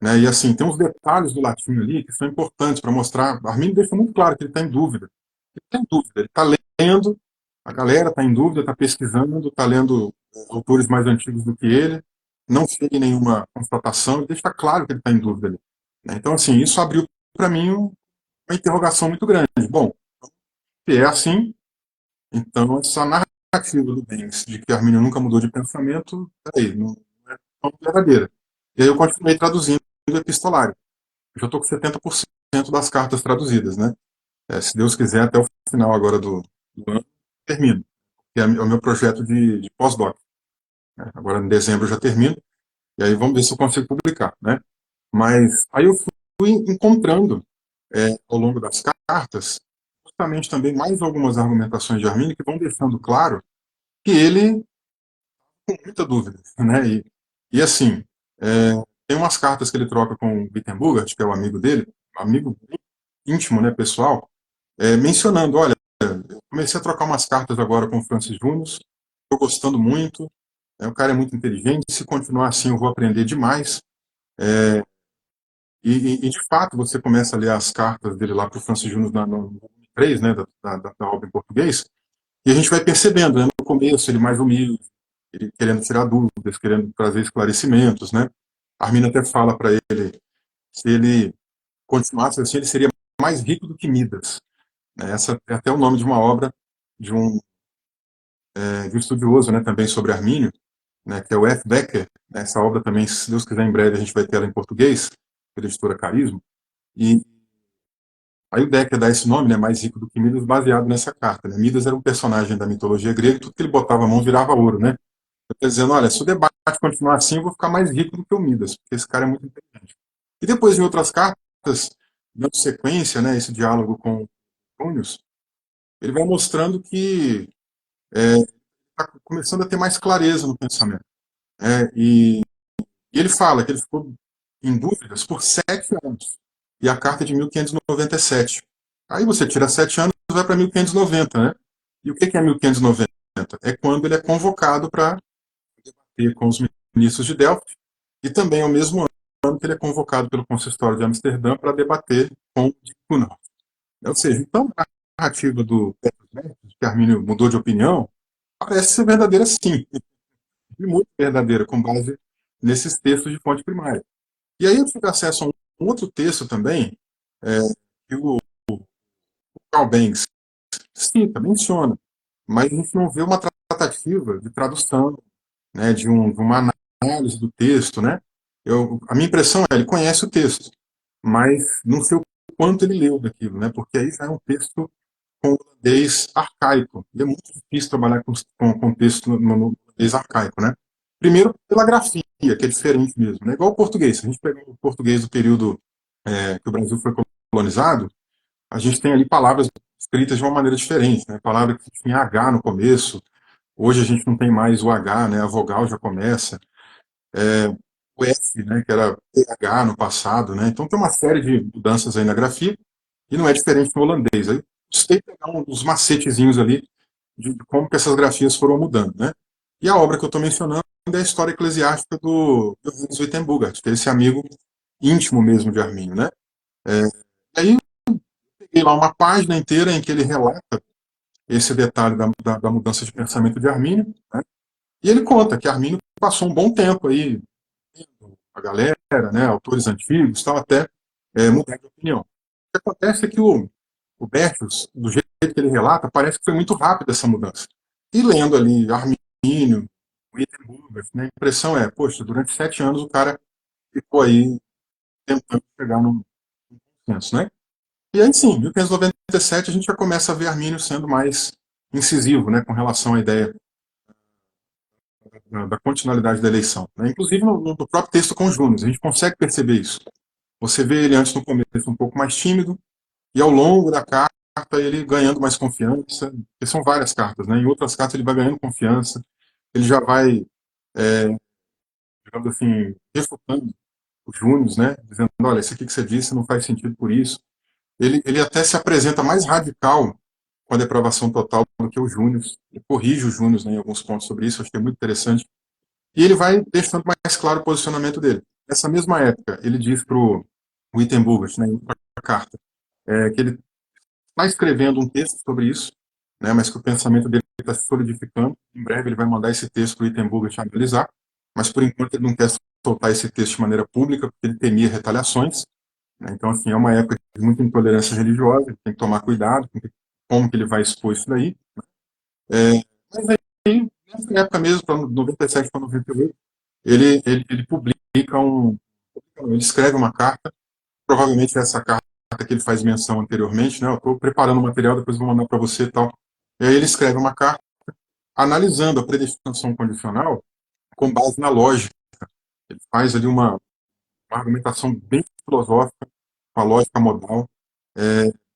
Né, e assim, tem uns detalhes do latim ali que são importantes para mostrar. Arminio deixa muito claro que ele está em dúvida. Ele está em dúvida, ele está lendo, a galera está em dúvida, está pesquisando, está lendo autores mais antigos do que ele, não chega em nenhuma constatação, ele deixa claro que ele está em dúvida ali. Né. Então, assim, isso abriu para mim uma interrogação muito grande. Bom, se é assim, então essa narrativa do Banks de que Arminio nunca mudou de pensamento, peraí, não é tão verdadeira. E aí eu continuei traduzindo o epistolário. Eu já estou com 70% das cartas traduzidas, né? Se Deus quiser, até o final agora do ano, termino. Que é o meu projeto de pós-doc. Né? Agora em dezembro eu já termino, e aí vamos ver se eu consigo publicar, né? Mas aí eu fui encontrando, ao longo das cartas, justamente também mais algumas argumentações de Arminio que vão deixando claro que ele tem muita dúvida, né? E assim, tem umas cartas que ele troca com o Wittenburger, que é o amigo dele, amigo íntimo, né, pessoal, mencionando, olha, eu comecei a trocar umas cartas agora com o Francis Júnior, estou gostando muito, o cara é muito inteligente, se continuar assim eu vou aprender demais, e de fato você começa a ler as cartas dele lá para o Francis Júnior no volume 3, né, da obra em português, e a gente vai percebendo, né, no começo ele mais humilde, ele querendo tirar dúvidas, querendo trazer esclarecimentos, né? Arminio até fala para ele, se ele continuasse assim, ele seria mais rico do que Midas. Né? Essa é até o nome de uma obra de um estudioso, né, também sobre Arminio, né, que é o F. Becker. Essa obra também, se Deus quiser, em breve a gente vai ter ela em português, pela editora Carisma. E aí o Becker dá esse nome, né, mais rico do que Midas, baseado nessa carta. Né? Midas era um personagem da mitologia grega, e tudo que ele botava a mão virava ouro, né? Eu estou dizendo, olha, se o debate continuar assim, eu vou ficar mais rico do que o Midas, porque esse cara é muito inteligente. E depois, em outras cartas, dando sequência, né, esse diálogo com o Június, ele vai mostrando que está começando a ter mais clareza no pensamento. E ele fala que ele ficou em dúvidas por 7 anos. E a carta é de 1597. Aí você tira 7 anos e vai para 1590, né? E o que é 1590? É quando ele é convocado para debater com os ministros de Delphi, e também é o mesmo ano que ele é convocado pelo Consistório de Amsterdã para debater com Kuhnhoff. Ou seja, então a narrativa do que Arminio mudou de opinião parece ser verdadeira sim, e muito verdadeira, com base nesses textos de fonte primária. E aí eu tive acesso a um outro texto também, que o Carl Banks cita, menciona, mas a gente não vê uma tratativa de tradução, né, de uma análise do texto, né? A minha impressão é, ele conhece o texto, mas não sei o quanto ele leu daquilo, né? Porque aí já é um texto com holandês arcaico. E é muito difícil trabalhar com texto no holandês arcaico, né? Primeiro, pela grafia, que é diferente mesmo. Né? Igual o português. Se a gente pegar o português do período que o Brasil foi colonizado, a gente tem ali palavras escritas de uma maneira diferente. Né? Palavra que tinha H no começo. Hoje a gente não tem mais o H, né? A vogal já começa. O F, né? Que era PH no passado. Né? Então tem uma série de mudanças aí na grafia. E não é diferente no holandês. Aí custei pegar uns macetezinhos ali de como que essas grafias foram mudando, né? E a obra que eu estou mencionando é a História Eclesiástica do Johannes Wittenburger, que é esse amigo íntimo mesmo de Armínio, né? É, aí eu peguei lá uma página inteira em que ele relata esse detalhe da mudança de pensamento de Armínio, né? E ele conta que Armínio passou um bom tempo aí, a galera, né, autores antigos, tal, até mudar de opinião. O que acontece é que o Bertius, do jeito que ele relata, parece que foi muito rápido essa mudança. E lendo ali Armínio, Wittenberg, né, a impressão é, poxa, durante 7 anos o cara ficou aí tentando chegar num consenso, né? E aí sim, em 1597 a gente já começa a ver Armínio sendo mais incisivo, né, com relação à ideia da continuidade da eleição, né? Inclusive no próprio texto com os Júnior, a gente consegue perceber isso. Você vê ele antes no começo um pouco mais tímido, e ao longo da carta ele ganhando mais confiança, porque são várias cartas, né? Em outras cartas ele vai ganhando confiança, ele já vai, digamos assim, refutando os Júnior, né? Dizendo, olha, isso aqui que você disse não faz sentido por isso. Ele até se apresenta mais radical com a depravação total do que o Júnior. Ele corrige os Júnior, né, em alguns pontos sobre isso, acho que é muito interessante. E ele vai deixando mais claro o posicionamento dele. Nessa mesma época, ele diz para o Wittenberg, né, em outra carta, que ele está escrevendo um texto sobre isso, né, mas que o pensamento dele está se solidificando. Em breve ele vai mandar esse texto para o Wittenberg analisar, mas por enquanto ele não quer soltar esse texto de maneira pública, porque ele temia retaliações. Né. Então, assim, é uma época de muita intolerância religiosa, ele tem que tomar cuidado com como que ele vai expor isso daí. É, mas aí, nessa época mesmo, para 97 para 98, ele publica ele escreve uma carta, provavelmente é essa carta que ele faz menção anteriormente, né? Eu estou preparando o material, depois vou mandar para você e tal. E aí ele escreve uma carta analisando a predestinação condicional com base na lógica. Ele faz ali uma argumentação bem filosófica, com a lógica modal.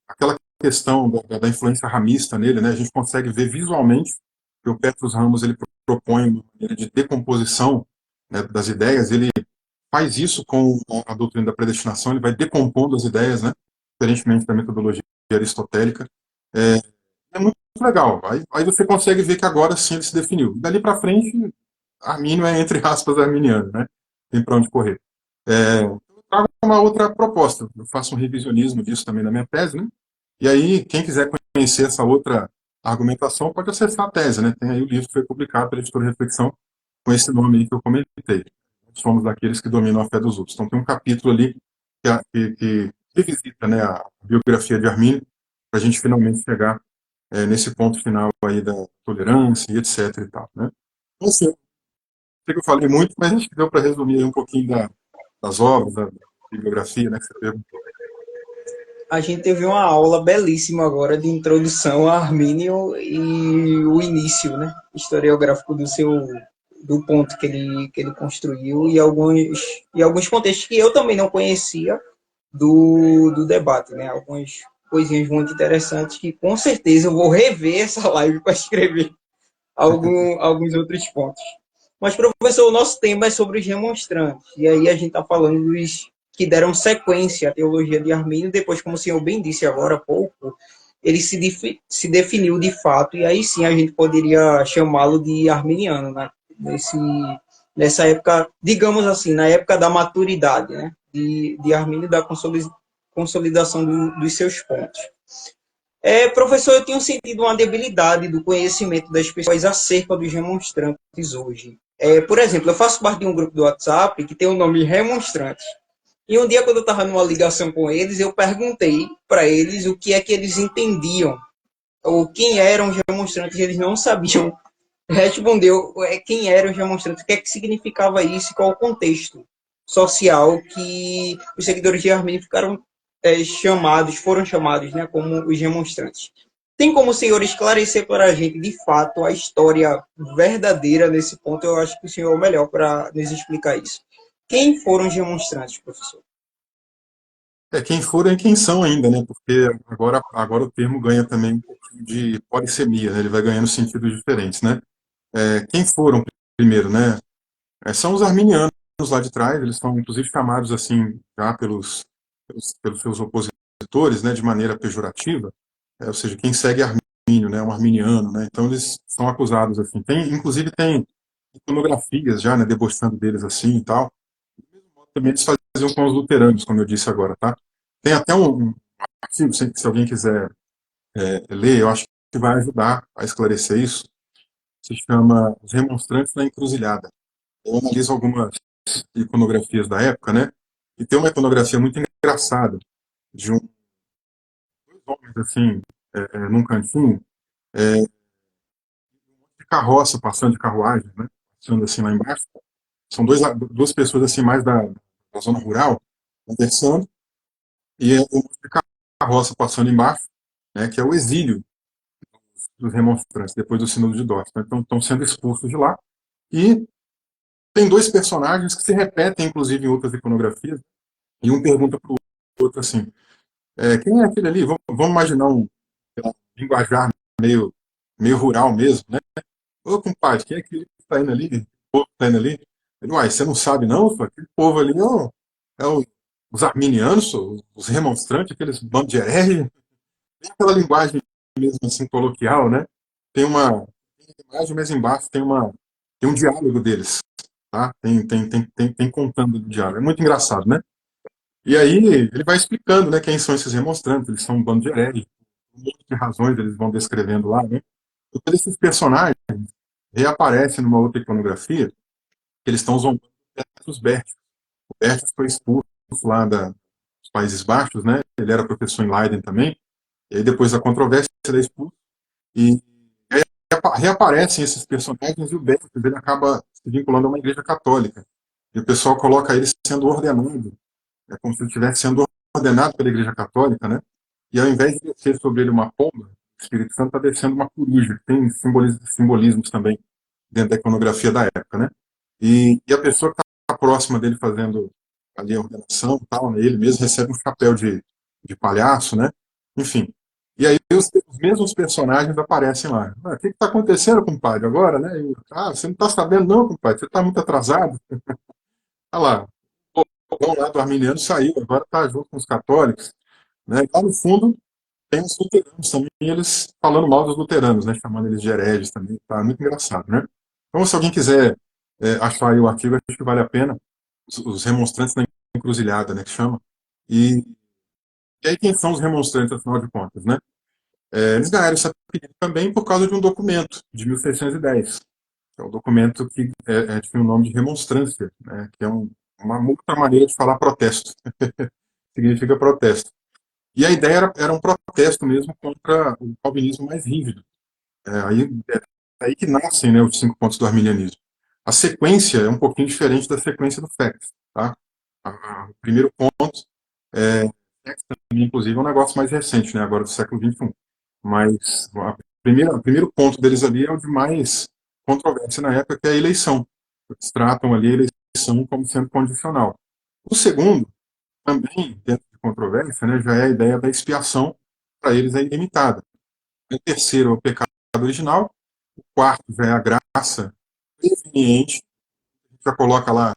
Aquela questão da influência ramista nele, né? A gente consegue ver visualmente que o Petrus Ramos ele propõe uma maneira de decomposição, né, das ideias. Ele faz isso com a doutrina da predestinação, ele vai decompondo as ideias, né? Diferentemente da metodologia aristotélica. É, é muito legal. Aí você consegue ver que agora sim ele se definiu. Dali para frente, Armínio é, entre aspas, arminiano, né? Tem para onde correr. Eu trago uma outra proposta. Eu faço um revisionismo disso também na minha tese, né? E aí, quem quiser conhecer essa outra argumentação, pode acessar a tese, né? Tem aí o livro que foi publicado pela editora Reflexão, com esse nome aí que eu comentei. Somos daqueles que dominam a fé dos outros. Então tem um capítulo ali que revisita, né, a biografia de Armínio, para a gente finalmente chegar nesse ponto final aí da tolerância e etc e tal, né? Então, assim, eu sei que eu falei muito, mas acho que deu para resumir aí um pouquinho das obras, da bibliografia, né, que você perguntou. A gente teve uma aula belíssima agora de introdução a Armínio e o início, né, historiográfico do ponto que ele construiu e alguns contextos que eu também não conhecia do debate, né? Algumas coisinhas muito interessantes que com certeza eu vou rever essa live para escrever alguns outros pontos. Mas, professor, o nosso tema é sobre os remonstrantes. E aí a gente está falando dos que deram sequência à teologia de Armínio. Depois, como o senhor bem disse agora há pouco, ele se definiu de fato, e aí sim a gente poderia chamá-lo de arminiano, né? Nessa época, digamos assim, na época da maturidade, né? De Armínio, da consolidação dos seus pontos. Professor, eu tenho sentido uma debilidade do conhecimento das pessoas acerca dos remonstrantes hoje. Por exemplo, eu faço parte de um grupo do WhatsApp que tem o nome Remonstrantes. E um dia, quando eu estava numa ligação com eles, eu perguntei para eles o que é que eles entendiam, ou quem eram os remonstrantes, eles não sabiam. Respondeu quem eram os remonstrantes, o que é que significava isso, qual o contexto social que os seguidores de Armínio foram chamados, né, como os remonstrantes. Tem como o senhor esclarecer para a gente, de fato, a história verdadeira nesse ponto? Eu acho que o senhor é o melhor para nos explicar isso. Quem foram os remonstrantes, professor? Quem foram e quem são ainda, né? Porque agora o termo ganha também um pouquinho de polissemia, né? Ele vai ganhando sentidos diferentes, né? Quem foram primeiro, né? São os arminianos lá de trás, eles são inclusive chamados assim já pelos seus opositores, né? De maneira pejorativa, ou seja, quem segue Armínio, né? Um arminiano, né? Então eles são acusados assim. Inclusive tem iconografias já, né? Debochando deles assim e tal. Também eles faziam com os luteranos, como eu disse agora, tá? Tem até um artigo, se alguém quiser ler, eu acho que vai ajudar a esclarecer isso, se chama Os Remonstrantes na Encruzilhada. Eu analiso algumas iconografias da época, né? E tem uma iconografia muito engraçada de dois homens assim, num cantinho, de carroça, passando de carruagem, né? Passando assim lá embaixo. São duas pessoas assim mais da zona rural, conversando, e um monte de carroça passando embaixo, né? Que é o exílio dos remonstrantes, depois do Sínodo de Dort. Então, estão sendo expulsos de lá. E tem dois personagens que se repetem, inclusive, em outras iconografias, e um pergunta para o outro assim, quem é aquele ali? Vamos imaginar linguajar meio rural mesmo, né? Ô, compadre, quem é aquele que está indo ali? O povo que está indo ali? Ele, uai, você não sabe não? Aquele povo ali os arminianos, os remonstrantes, aqueles bandos de herege. Tem aquela linguagem mesmo assim, coloquial, né? Tem imagem, mas embaixo tem um diálogo deles, tá? Tem contando do diálogo. É muito engraçado, né? E aí ele vai explicando, né, quem são esses remonstrantes, eles são um bando de hereges, um monte de razões eles vão descrevendo lá, né? E todos esses personagens reaparecem numa outra iconografia, que eles estão zombando dos Bertius. O Bertius foi expulso lá dos Países Baixos, né? Ele era professor em Leiden também, e aí depois da controvérsia ele é expulso, e aí reaparecem esses personagens e o Bertius ele acaba se vinculando a uma igreja católica. E o pessoal coloca ele sendo ordenado, é como se ele estivesse sendo ordenado pela Igreja Católica, né? E ao invés de descer sobre ele uma pomba, o Espírito Santo está descendo uma coruja, que tem simbolismos também dentro da iconografia da época, né? E a pessoa que está próxima dele fazendo ali a ordenação, tal, né? Ele mesmo recebe um chapéu de palhaço, né? Enfim. E aí os mesmos personagens aparecem lá. O que está acontecendo, compadre, agora, né? Você não está sabendo não, compadre, você está muito atrasado. Olha lá, o povão lá do arminiano saiu, agora está junto com os católicos, né? E lá no fundo tem os luteranos também, eles falando mal dos luteranos, né? Chamando eles de hereges também, tá muito engraçado, né? Então, se alguém quiser achar aí o artigo, acho que vale a pena, os remonstrantes na encruzilhada, né, que chama. E, e aí quem são os remonstrantes, afinal de contas, né? Eles ganharam esse apelido também por causa de um documento de 1610, que é um documento que tinha o nome de remonstrância, né? Que é uma outra maneira de falar protesto. Significa protesto. E a ideia era um protesto mesmo contra o calvinismo mais rígido. É aí que nascem, né, os 5 pontos do arminianismo. A sequência é um pouquinho diferente da sequência do FACTS. Tá? O primeiro ponto, FACTS também, inclusive, é um negócio mais recente, né, agora do século XXI. Mas o primeiro ponto deles ali é o de mais controvérsia na época, que é a eleição. Eles tratam ali a eleição como sendo condicional. O segundo, também dentro de controvérsia, né, já é a ideia da expiação, para eles é ilimitada. O terceiro é o pecado original, o quarto já é a graça preveniente, a gente já coloca lá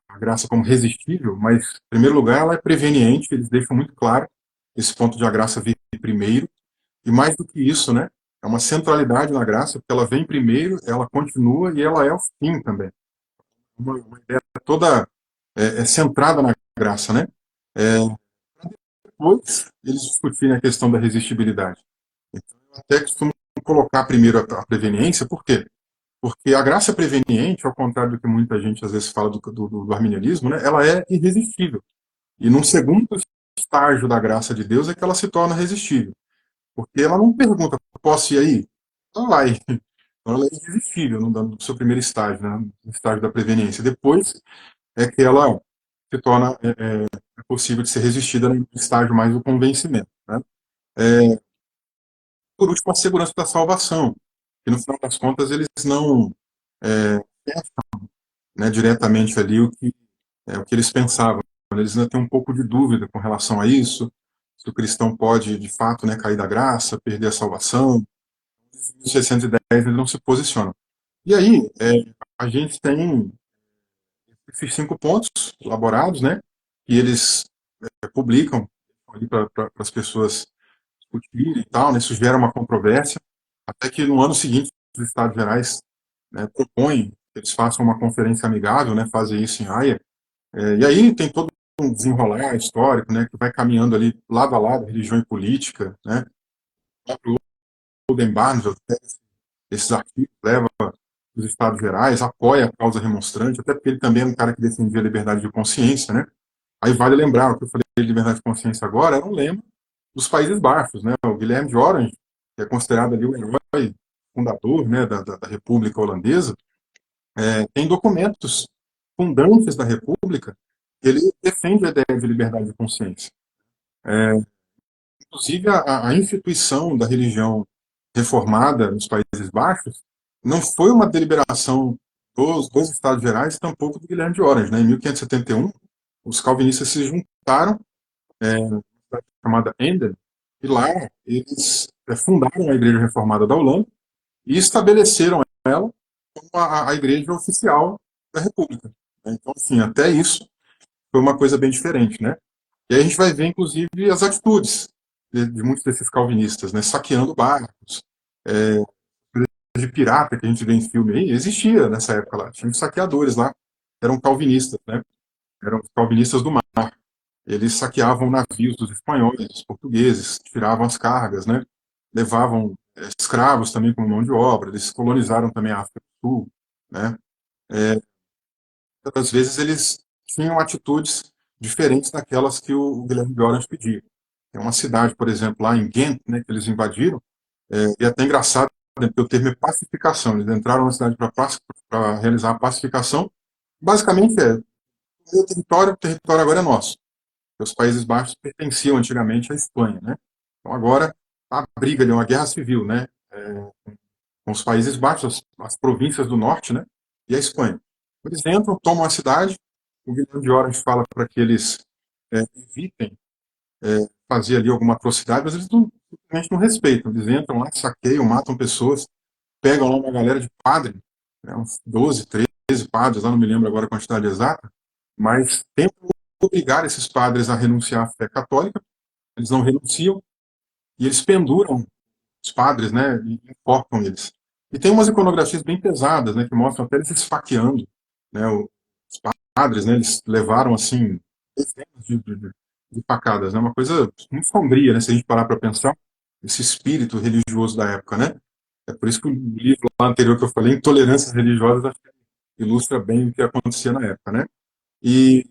a graça como resistível, mas, em primeiro lugar, ela é preveniente, eles deixam muito claro esse ponto de a graça vir primeiro, e mais do que isso, né, é uma centralidade na graça, porque ela vem primeiro, ela continua e ela é o fim também. Uma ideia toda centrada na graça, né? É, Depois eles discutirem a questão da resistibilidade. Então, eu até costumo colocar primeiro a preveniência, por quê? Porque a graça preveniente, ao contrário do que muita gente às vezes fala do arminianismo, né, ela é irresistível. E num segundo estágio da graça de Deus é que ela se torna resistível. Porque ela não pergunta, posso ir aí? Ela vai. Então ela é irresistível no seu primeiro estágio, né, no estágio da preveniência. Depois é que ela se torna possível de ser resistida no estágio mais do convencimento. Né? Por último, a segurança da salvação, que no final das contas eles não testam, né, diretamente ali o que eles pensavam. Eles ainda têm um pouco de dúvida com relação a isso, se o cristão pode, de fato, né, cair da graça, perder a salvação. Em 610 eles não se posicionam. E aí, a gente tem esses 5 pontos elaborados, né, e eles publicam ali para as pessoas discutirem e tal, né, isso gera uma controvérsia, até que no ano seguinte os Estados Gerais, né, propõem que eles façam uma conferência amigável, né, fazem isso em Haia, E aí tem todo um desenrolar histórico, né, que vai caminhando ali lado a lado, religião e política, né? O próprio Golden Barnes, esses artigos, leva os Estados Gerais, apoia a causa remonstrante, até porque ele também é um cara que defendia a liberdade de consciência, né? Aí vale lembrar, o que eu falei de liberdade de consciência agora, era um lema dos Países Baixos, né? O Guilherme de Orange, que é considerado ali o herói fundador, né, da República Holandesa, tem documentos fundantes da República, ele defende a ideia de liberdade de consciência. Inclusive, a instituição da religião reformada nos Países Baixos não foi uma deliberação dos Estados Gerais, tampouco do Guilherme de Orange. Né? Em 1571, os calvinistas se juntaram numa cidade chamada Emden, e lá eles fundaram a Igreja Reformada da Holanda e estabeleceram ela como a igreja oficial da República. Então, assim, até isso foi uma coisa bem diferente, né? E aí a gente vai ver, inclusive, as atitudes de muitos desses calvinistas, né? Saqueando barcos, é, de pirata que a gente vê em filme aí, existia nessa época lá. Tinha saqueadores lá, eram calvinistas, né? Eram calvinistas do mar. Eles saqueavam navios dos espanhóis, dos portugueses, tiravam as cargas, né? Levavam escravos também como mão de obra. Eles colonizaram também a África do Sul, né? Às vezes eles tinham atitudes diferentes daquelas que o Guilherme de Orange pedia. Tem uma cidade, por exemplo, lá em Ghent, né, que eles invadiram, e é até engraçado, né, porque o termo é pacificação. Eles entraram na cidade para realizar a pacificação. Basicamente o território agora é nosso. Os Países Baixos pertenciam antigamente à Espanha, né? Então agora a briga ali, uma guerra civil, né? Com os Países Baixos, as províncias do norte, né? E a Espanha. Eles entram, tomam a cidade, o Guilherme de Orange fala para que eles evitem fazer ali alguma atrocidade, mas eles simplesmente não respeitam. Eles entram lá, saqueiam, matam pessoas, pegam lá uma galera de padre, né, uns 12, 13 padres, lá não me lembro agora a quantidade exata, mas tentam obrigar esses padres a renunciar à fé católica, eles não renunciam, e eles penduram os padres, né, e enforcam eles. E tem umas iconografias bem pesadas, né, que mostram até eles esfaqueando, né, os padres, né, eles levaram, assim, dezenas de facadas, né, uma coisa muito sombria, né, se a gente parar para pensar, esse espírito religioso da época, né. É por isso que o livro lá anterior que eu falei, Intolerâncias Religiosas, acho que ilustra bem o que acontecia na época, né. E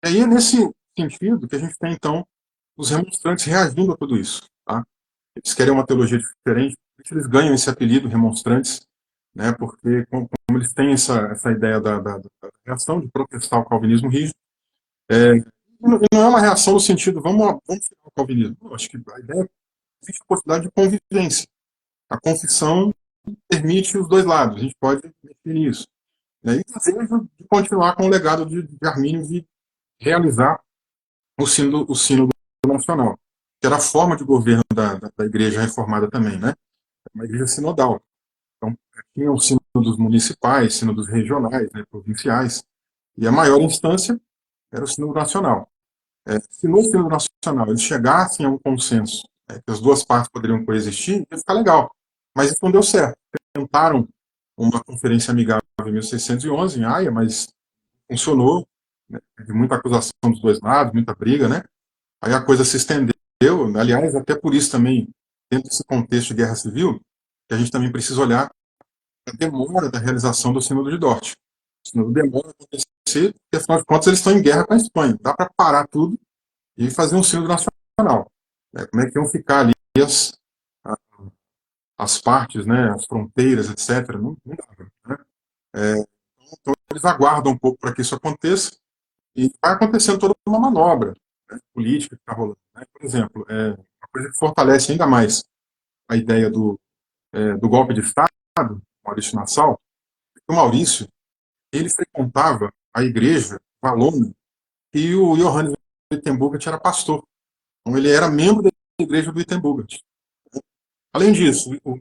aí é nesse sentido que a gente tem, então, os remonstrantes reagindo a tudo isso, tá? Eles querem uma teologia diferente, por isso eles ganham esse apelido, remonstrantes, né, porque como eles têm essa ideia da reação de protestar o calvinismo rígido, e não é uma reação no sentido, vamos tirar o calvinismo. Não, acho que a ideia é que existe a possibilidade de convivência. A confissão permite os dois lados, a gente pode mexer nisso. Né, e o desejo de continuar com o legado de Armínio de realizar o sínodo nacional, que era a forma de governo da igreja reformada também, né? Uma igreja sinodal. Então, tinha o sínodos municipais, sínodos regionais, né, provinciais, e a maior instância era o sínodo nacional. Se no sínodo nacional eles chegassem a um consenso, que as duas partes poderiam coexistir, ia ficar legal. Mas isso não deu certo. Tentaram uma conferência amigável em 1611, em Haia, mas funcionou. Né, teve muita acusação dos dois lados, muita briga, né? Aí a coisa se estendeu, aliás, até por isso também, dentro desse contexto de guerra civil, que a gente também precisa olhar a demora da realização do Sínodo de Dort. O Sínodo demora a acontecer, porque afinal de contas eles estão em guerra com a Espanha. Dá para parar tudo e fazer um Sínodo nacional. Como é que iam ficar ali as partes, né, as fronteiras, etc. Não dava. Né? Então eles aguardam um pouco para que isso aconteça e vai acontecendo toda uma manobra, né, política que está rolando. Né? Por exemplo, uma coisa que fortalece ainda mais a ideia do golpe de Estado, Maurício Nassau, o Maurício ele frequentava a igreja valona e o Johannes Wittenburg era pastor. Então ele era membro da igreja do Wittenburg. Além disso, o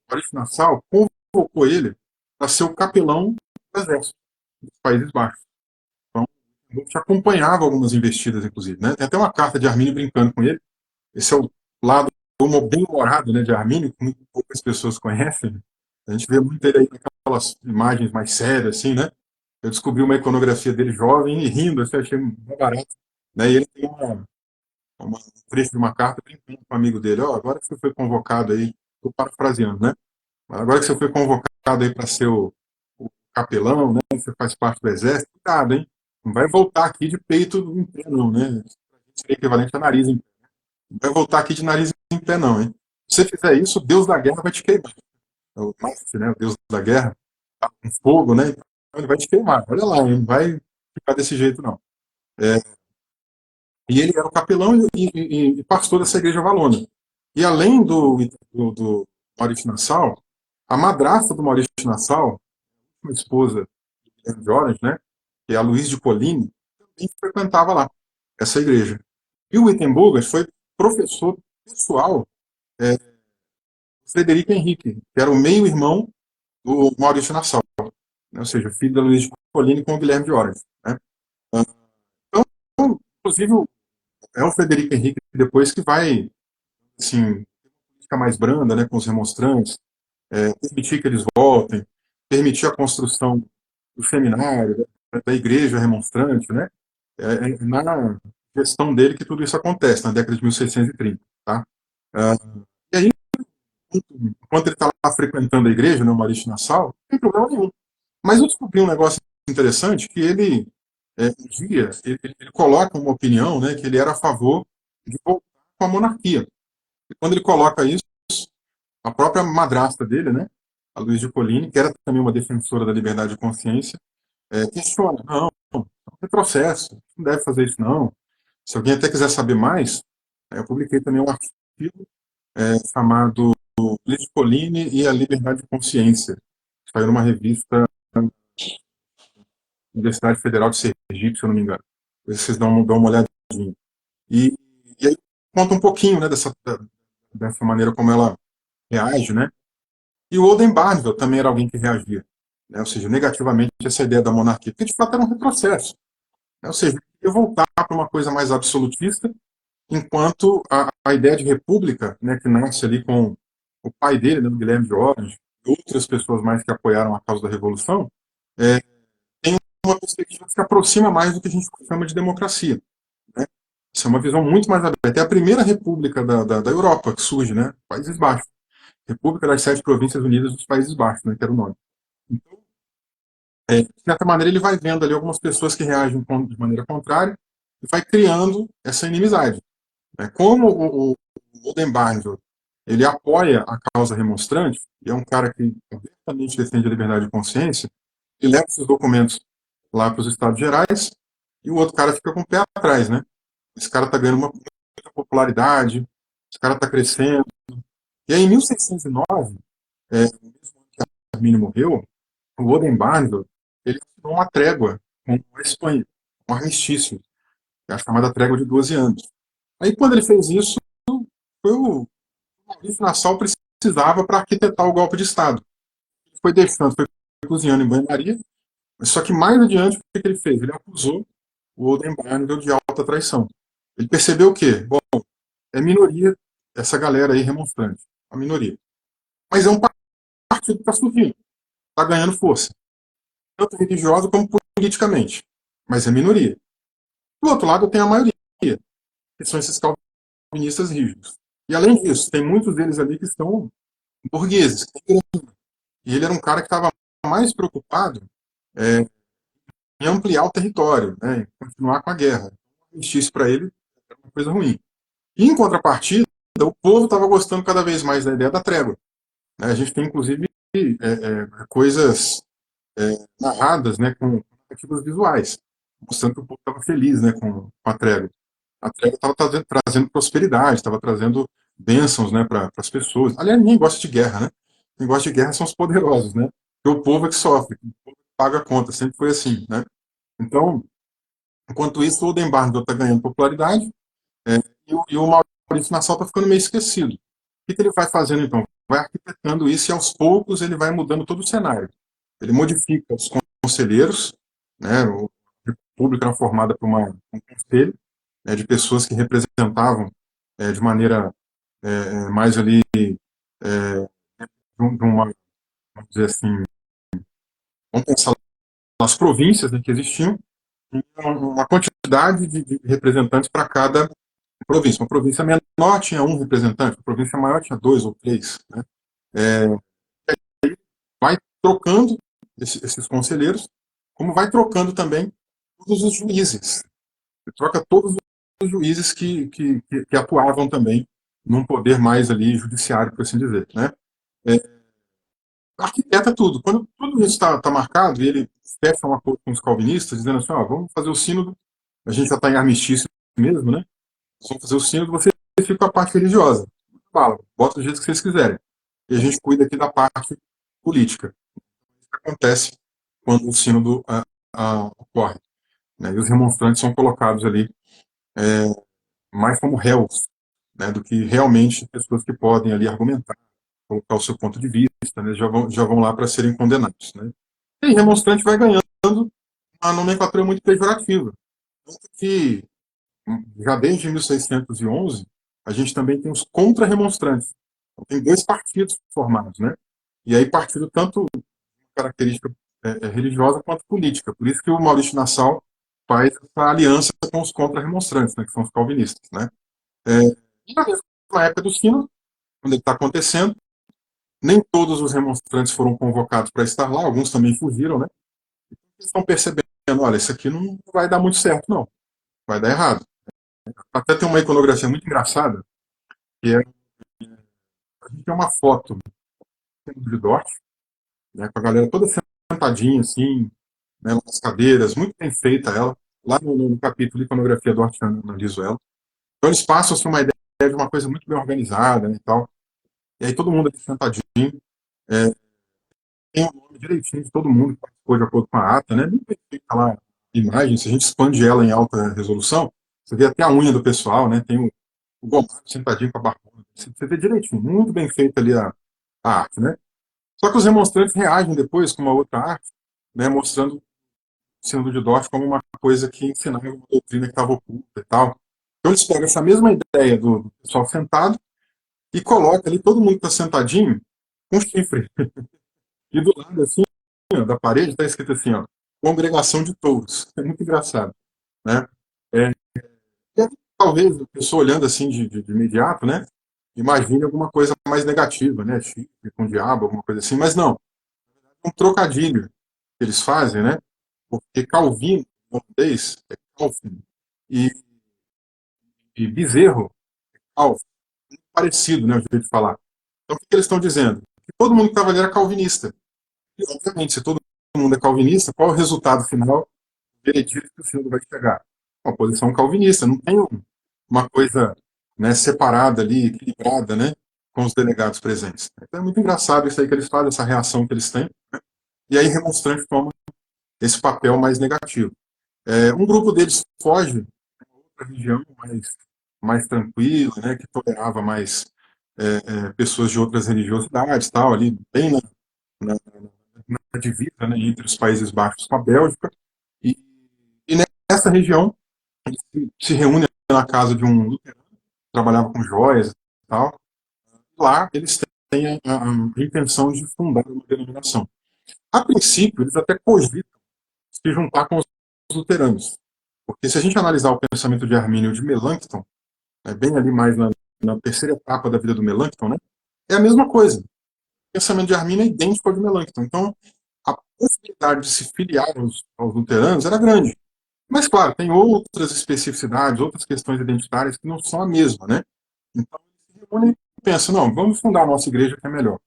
Maurício Nassau convocou ele para ser o capelão do exército dos Países Baixos. Então, a gente acompanhava algumas investidas, inclusive. Né? Tem até uma carta de Armínio brincando com ele. Esse é o lado bem humorado, né, de Armínio, que muito poucas pessoas conhecem. A gente vê muito ele aí naquelas imagens mais sérias, assim, né? eu descobri uma iconografia dele jovem e rindo, assim, achei muito barato. Né? E ele tem um trecho de uma carta brincando com um amigo dele, ó, agora que você foi convocado aí, estou parafraseando, né? Agora que você foi convocado aí para ser o capelão, né? Você faz parte do exército, cuidado, hein? Não vai voltar aqui de peito em pé, não, né? Seria equivalente a nariz em pé. Não vai voltar aqui de nariz em pé, não, hein? Se você fizer isso, o Deus da guerra vai te queimar. O Marte, né? O Deus da guerra, tá com fogo, né? Então ele vai te queimar. Olha lá, hein? Não vai ficar desse jeito, não. É, e ele era o capelão e pastor dessa igreja valona. E além do Maurício Nassau, a madrasta do Maurício Nassau, uma esposa de Orange, né, que é a Luiz de Coline, também frequentava lá, essa igreja. E o Wittenburger foi professor pessoal do Frederico Henrique, que era o meio-irmão do Maurício Nassau, né, ou seja, filho da Luiz de Coline com o Guilherme de Orange. Né. Então, inclusive, é o Frederico Henrique depois que vai, assim, ficar mais branda, né, com os remonstrantes, permitir que eles voltem, permitir a construção do seminário, da igreja remonstrante, né? Na gestão dele que tudo isso acontece, na década de 1630, tá? Ah, e aí, enquanto ele está lá frequentando a igreja, né, o Maurício Nassau, não tem problema nenhum. Mas eu descobri um negócio interessante, que ele, um dia, ele coloca uma opinião, né, que ele era a favor de voltar com a monarquia. E quando ele coloca isso, a própria madrasta dele, né, a Luiz de Coline, que era também uma defensora da liberdade de consciência, questiona, não, é um retrocesso, não deve fazer isso não. Se alguém até quiser saber mais, eu publiquei também um artigo chamado Luiz de Coline e a Liberdade de Consciência. Saiu numa revista da Universidade Federal de Sergipe, se eu não me engano. Vocês dão uma olhadinha. E, e aí conta um pouquinho, né, dessa maneira como ela reage, né? E o Olden Barneville também era alguém que reagia, né? Ou seja, negativamente a essa ideia da monarquia, porque de fato era um retrocesso, né? Ou seja, ia voltar para uma coisa mais absolutista, enquanto a ideia de república, né, que nasce ali com o pai dele, né, o Guilherme de Orange, e outras pessoas mais que apoiaram a causa da Revolução, é, tem uma perspectiva que se aproxima mais do que a gente chama de democracia. Né? Isso é uma visão muito mais aberta. É a primeira república da Europa que surge, né? Países Baixos. República das Sete Províncias Unidas dos Países Baixos, né, que era o nome. Então, de certa maneira, ele vai vendo ali algumas pessoas que reagem de maneira contrária e vai criando essa inimizade. Como o Oldenbarneville, ele apoia a causa remonstrante, e é um cara que abertamente defende a liberdade de consciência, ele leva esses documentos lá para os Estados Gerais, e o outro cara fica com o pé atrás, né? Esse cara está ganhando muita popularidade, esse cara está crescendo. E aí, em 1609, no mesmo ano que Arminio morreu, o Oldenbarneville, ele assinou uma trégua com a Espanha, um armistício, que é a chamada trégua de 12 anos. Aí, quando ele fez isso, foi o Maurício Nassau precisava para arquitetar o golpe de Estado. Ele foi deixando, foi cozinhando em banho-maria, só que mais adiante, o que ele fez? Ele acusou o Oldenbarneville de alta traição. Ele percebeu o quê? Bom, é minoria essa galera aí remonstrante, a minoria. Mas é um partido que está surgindo, está ganhando força, tanto religiosa como politicamente, mas é minoria. Do outro lado, tem a maioria, que são esses calvinistas rígidos. E além disso, tem muitos deles ali que são burgueses. E ele era um cara que estava mais preocupado em ampliar o território, né, em continuar com a guerra. Isso para ele era uma coisa ruim. E, em contrapartida, o povo estava gostando cada vez mais da ideia da trégua. Né? A gente tem, inclusive, coisas narradas, né, com narrativas visuais, mostrando que o povo estava feliz, né, com a trégua. A trégua estava trazendo prosperidade, estava trazendo bênçãos, né, para as pessoas. Aliás, ninguém gosta de guerra, né? Quem gosta de guerra são os poderosos, né? Porque o povo é que sofre, o povo é que paga a conta, sempre foi assim, né? Então, enquanto isso, o Oldenbarneville está ganhando popularidade, e o Maurício Nassau está ficando meio esquecido. O que ele vai fazendo, então? Vai arquitetando isso e, aos poucos, ele vai mudando todo o cenário. Ele modifica os conselheiros, né? A República era formada por um conselho, né, de pessoas que representavam de maneira mais ali de uma, vamos dizer assim, vamos pensar nas províncias, né, que existiam, uma quantidade de representantes para cada província. Uma província menor tinha um representante, uma província maior tinha dois ou três. Né? Vai trocando esses conselheiros, como vai trocando também todos os juízes. Troca todos os juízes que atuavam também num poder mais ali judiciário, por assim dizer. Né? Arquiteta tudo. Quando tudo isso está marcado e ele fecha um acordo com os calvinistas, dizendo assim, ó, vamos fazer o sínodo, a gente já está em armistício mesmo, né? Vamos fazer o sínodo, você fica com a parte religiosa. Fala, bota do jeito que vocês quiserem. E a gente cuida aqui da parte política. Isso que acontece quando o sínodo ocorre. Né? E os remonstrantes são colocados ali mais como réus, né, do que realmente pessoas que podem ali argumentar, colocar o seu ponto de vista, né, já vão lá para serem condenados. Né? E remonstrante vai ganhando uma nomenclatura muito pejorativa. Tanto que, já desde 1611, a gente também tem os contra-remonstrantes. Então, tem dois partidos formados, né? E aí partido tanto de característica religiosa quanto política. Por isso que o Maurício Nassau faz essa aliança com os contra-remonstrantes, né, que são os calvinistas, né? E na época do sínodo, quando ele está acontecendo, nem todos os remonstrantes foram convocados para estar lá, alguns também fugiram, né? Eles estão percebendo, olha, isso aqui não vai dar muito certo, não. Vai dar errado. Até tem uma iconografia muito engraçada, que é, a gente tem uma foto de Dort, né, com a galera toda sentadinha, assim, né, nas cadeiras, muito bem feita ela. Lá no capítulo Iconografia Dort, eu analiso ela. Então eles passam assim, uma ideia de uma coisa muito bem organizada, né, e tal. E aí todo mundo aqui sentadinho, tem o nome direitinho de todo mundo que participou de acordo com a ata, né? Muito bem feita lá a imagem, se a gente expande ela em alta resolução, você vê até a unha do pessoal, né? Tem o Gomário sentadinho com a barbona. Você vê direitinho, muito bem feita ali a arte, né? Só que os demonstrantes reagem depois com uma outra arte, né? Mostrando o sínodo de Dort como uma coisa que ensinava uma doutrina que estava oculta e tal. Então eles pegam essa mesma ideia do pessoal sentado e colocam ali todo mundo que está sentadinho com chifre. E do lado, assim, ó, da parede, está escrito assim, ó, congregação de touros. É muito engraçado, né? É, talvez a pessoa olhando assim de imediato, né, imagine alguma coisa mais negativa, né, chifre com diabo, alguma coisa assim, mas não. É um trocadilho que eles fazem, né, porque Calvino, em holandês, é Calvin, e, e bezerro, Calvin, parecido, né, o jeito de falar. Então, o que eles estão dizendo? Que todo mundo que estava ali era calvinista. E, obviamente, se todo mundo é calvinista, qual é o resultado final? Veredito que o Senhor vai chegar. Uma posição calvinista, não tem uma coisa, né, separada ali, equilibrada, né, com os delegados presentes. Então é muito engraçado isso aí que eles fazem, essa reação que eles têm, né, e aí remonstrante toma esse papel mais negativo. Um grupo deles foge para outra região mais tranquila, né, que tolerava mais pessoas de outras religiosidades, tal, ali bem na divisa, né, entre os Países Baixos com a Bélgica, e, e nessa região eles se reúnem na casa de um luterano que trabalhava com joias e tal. Lá eles têm a intenção de fundar uma denominação. A princípio, eles até cogitam se juntar com os luteranos. Porque se a gente analisar o pensamento de Armínio de Melanchthon, bem ali mais na terceira etapa da vida do Melanchthon, né, é a mesma coisa. O pensamento de Armínio é idêntico ao de Melanchthon. Então, a possibilidade de se filiar aos luteranos era grande. Mas, claro, tem outras especificidades, outras questões identitárias que não são a mesma, né? Então, eles se reúnem e pensam, não, vamos fundar a nossa igreja que é melhor.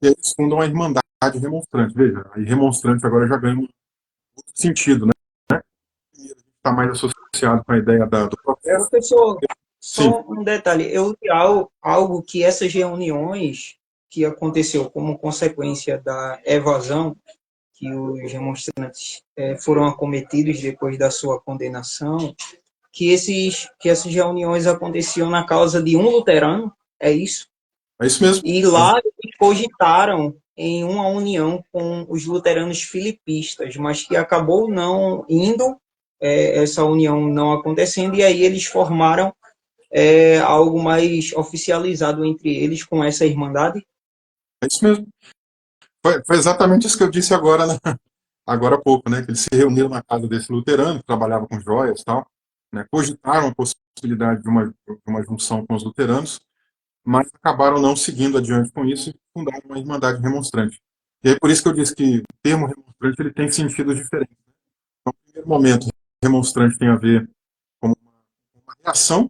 E aí eles fundam a Irmandade Remonstrante. Veja, a Remonstrante agora já ganha um outro sentido, né? Está mais associado com a ideia do protesto. Professor, Sim, só um detalhe. Eu vi algo que essas reuniões que aconteceu como consequência da evasão que os demonstrantes foram acometidos depois da sua condenação, que essas reuniões aconteciam na causa de um luterano, é isso? é isso mesmo. E lá eles cogitaram em uma união com os luteranos filipistas, mas que acabou não indo, essa união não acontecendo, e aí eles formaram algo mais oficializado entre eles com essa irmandade? É isso mesmo. Foi exatamente isso que eu disse agora, né? agora há pouco, né, que eles se reuniram na casa desse luterano, que trabalhava com joias e tal, né, cogitaram a possibilidade de uma junção com os luteranos, mas acabaram não seguindo adiante com isso e fundaram uma Irmandade Remonstrante. E aí por isso que eu disse que o termo remonstrante ele tem sentido diferente. No primeiro momento, remonstrante tem a ver com uma reação,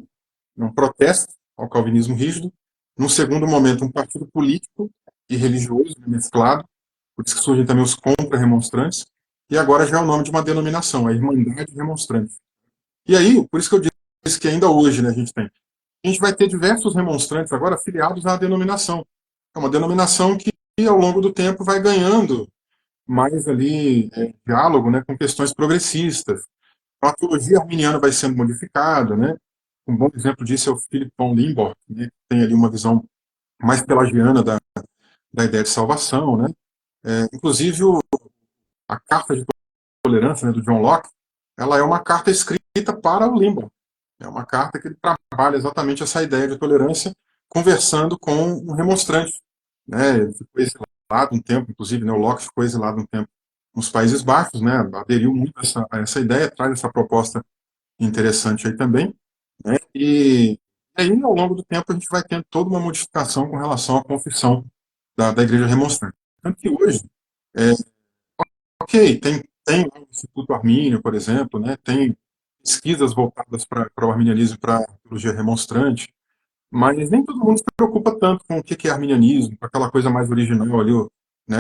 um protesto ao calvinismo rígido. Num segundo momento, um partido político e religioso, né, mesclado, por isso que surgem também os contra-remonstrantes. E agora já é o nome de uma denominação, a Irmandade Remonstrante. E aí, por isso que eu disse que ainda hoje, né, a gente vai ter diversos remonstrantes agora afiliados à denominação. É uma denominação que, ao longo do tempo, vai ganhando mais ali diálogo, né, com questões progressistas. A teologia arminiana vai sendo modificada, né? Um bom exemplo disso é o Philip von Limborg, né, que tem ali uma visão mais pelagiana da ideia de salvação, né? Inclusive, a Carta de Tolerância, né, do John Locke, ela é uma carta escrita para o Limborg. É uma carta que ele trabalha exatamente essa ideia de tolerância, conversando com um remonstrante. Né? Ele ficou exilado um tempo, inclusive, né, o Locke ficou exilado um tempo nos Países Baixos, né, aderiu muito a essa ideia, traz essa proposta interessante aí também. Né, e aí, ao longo do tempo, a gente vai tendo toda uma modificação com relação à confissão da Igreja Remonstrante. Tanto que hoje, é, ok, tem o Instituto Armínio, por exemplo, né, tem pesquisas voltadas para o arminianismo e para a teologia remonstrante, mas nem todo mundo se preocupa tanto com o que é arminianismo, com aquela coisa mais original ali, né,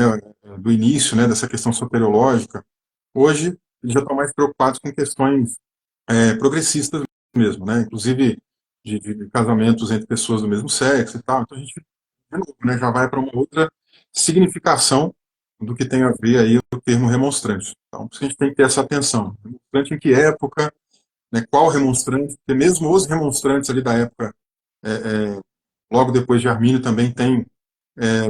do início, né, dessa questão soteriológica. Hoje, eles já estão mais preocupados com questões progressistas mesmo, né, inclusive de casamentos entre pessoas do mesmo sexo e tal. Então, a gente, de novo, né, já vai para uma outra significação do que tem a ver aí o termo remonstrante. Então, por isso que a gente tem que ter essa atenção. Remonstrante em que época, né, qual remonstrante, porque mesmo os remonstrantes ali da época, é, é, logo depois de Armínio, também tem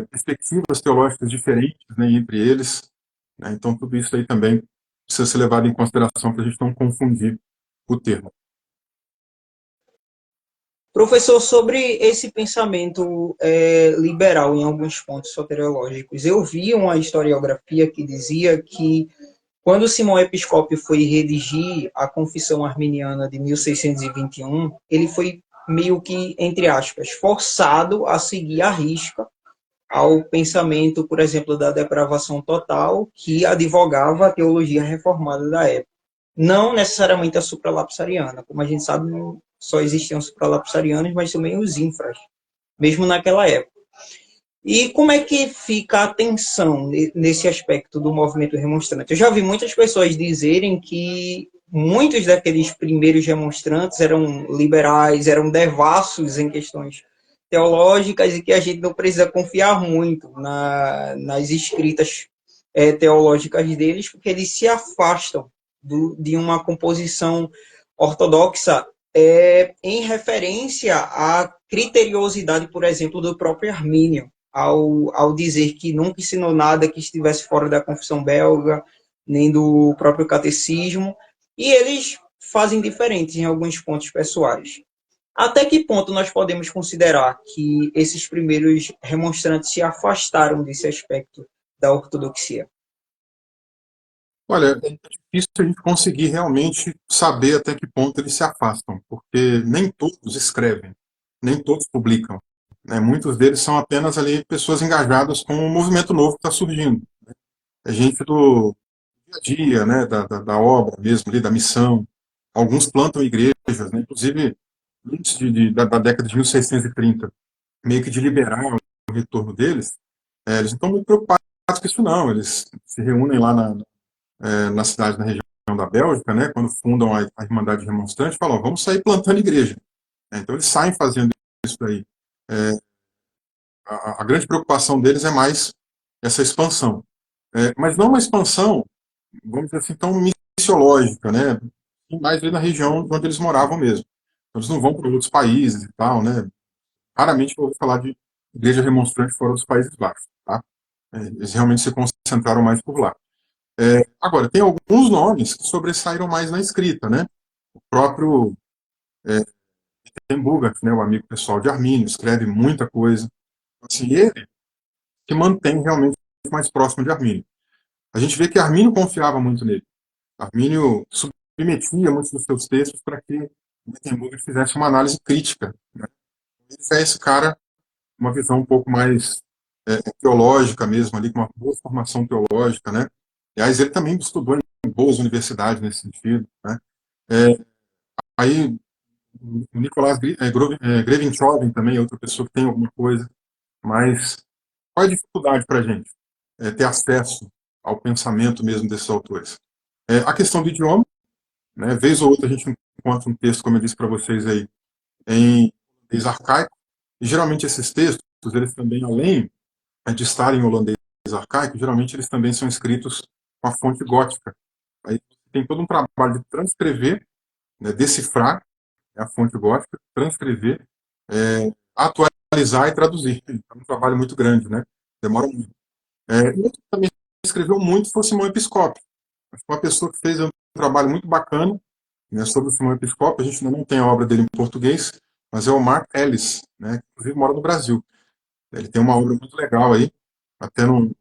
perspectivas teológicas diferentes, né, entre eles. Né, então, tudo isso aí também precisa ser levado em consideração para a gente não confundir o termo. Professor, sobre esse pensamento liberal em alguns pontos soteriológicos, eu vi uma historiografia que dizia que quando Simão Episcópio foi redigir a Confissão Arminiana de 1621, ele foi meio que, entre aspas, forçado a seguir à risca ao pensamento, por exemplo, da depravação total, que advogava a teologia reformada da época. Não necessariamente a supralapsariana, como a gente sabe, não só existiam supralapsarianos, mas também os infras, mesmo naquela época. E como é que fica a tensão nesse aspecto do movimento remonstrante? Eu já vi muitas pessoas dizerem que muitos daqueles primeiros remonstrantes eram liberais, eram devassos em questões teológicas e que a gente não precisa confiar muito nas escritas teológicas deles, porque eles se afastam de uma composição ortodoxa em referência à criteriosidade, por exemplo, do próprio Armínio, ao dizer que nunca ensinou nada que estivesse fora da confissão belga, nem do próprio catecismo, e eles fazem diferentes em alguns pontos pessoais. Até que ponto nós podemos considerar que esses primeiros remonstrantes se afastaram desse aspecto da ortodoxia? Olha, é difícil a gente conseguir realmente saber até que ponto eles se afastam, porque nem todos escrevem, nem todos publicam. Né? Muitos deles são apenas ali pessoas engajadas com um movimento novo que está surgindo. É gente do dia a dia, né, da obra mesmo, ali, da missão. Alguns plantam igrejas, né? Inclusive antes da década de 1630, meio que de liberar o retorno deles, eles não estão muito preocupados com isso não. Eles se reúnem lá na cidade, na região da Bélgica, né, quando fundam a Irmandade Remonstrante, falam, vamos sair plantando igreja. Então eles saem fazendo isso daí. É, a grande preocupação deles é mais essa expansão. Mas não uma expansão, vamos dizer assim, tão missiológica, né, mais ali na região onde eles moravam mesmo. Então, eles não vão para outros países e tal, né. Raramente eu ouvi falar de igreja remonstrante fora dos Países Baixos. Tá? Eles realmente se concentraram mais por lá. Agora, tem alguns nomes que sobressaíram mais na escrita, né? O próprio Ten Bugat, né, o amigo pessoal de Armínio, escreve muita coisa. Assim, ele que mantém realmente mais próximo de Armínio. a gente vê que Armínio confiava muito nele. Armínio submetia muitos dos seus textos para que Wittenberg fizesse uma análise crítica, né? Ele fez esse cara uma visão um pouco mais teológica mesmo, ali, com uma boa formação teológica, né? Aliás, ele também estudou em boas universidades nesse sentido, né? É, aí, o Nicolás Grevenchoven também é outra pessoa que tem alguma coisa, mas qual é a dificuldade para a gente? Ter acesso ao pensamento mesmo desses autores. A questão do idioma, né? Vez ou outra a gente encontra um texto, como eu disse para vocês aí, em holandês arcaico, e geralmente esses textos, eles também, além de estarem em holandês arcaico, geralmente eles também são escritos com a fonte gótica. Aí tem todo um trabalho de transcrever, né, decifrar a fonte gótica, transcrever, atualizar e traduzir. É um trabalho muito grande, né? Demora muito. E outro que também escreveu muito foi o Simão Episcópio. Acho que uma pessoa que fez um trabalho muito bacana, né, sobre o Simão Episcópio. A gente ainda não tem a obra dele em português, mas é o Mark Ellis, né, que inclusive mora no Brasil. Ele tem uma obra muito legal aí. Até um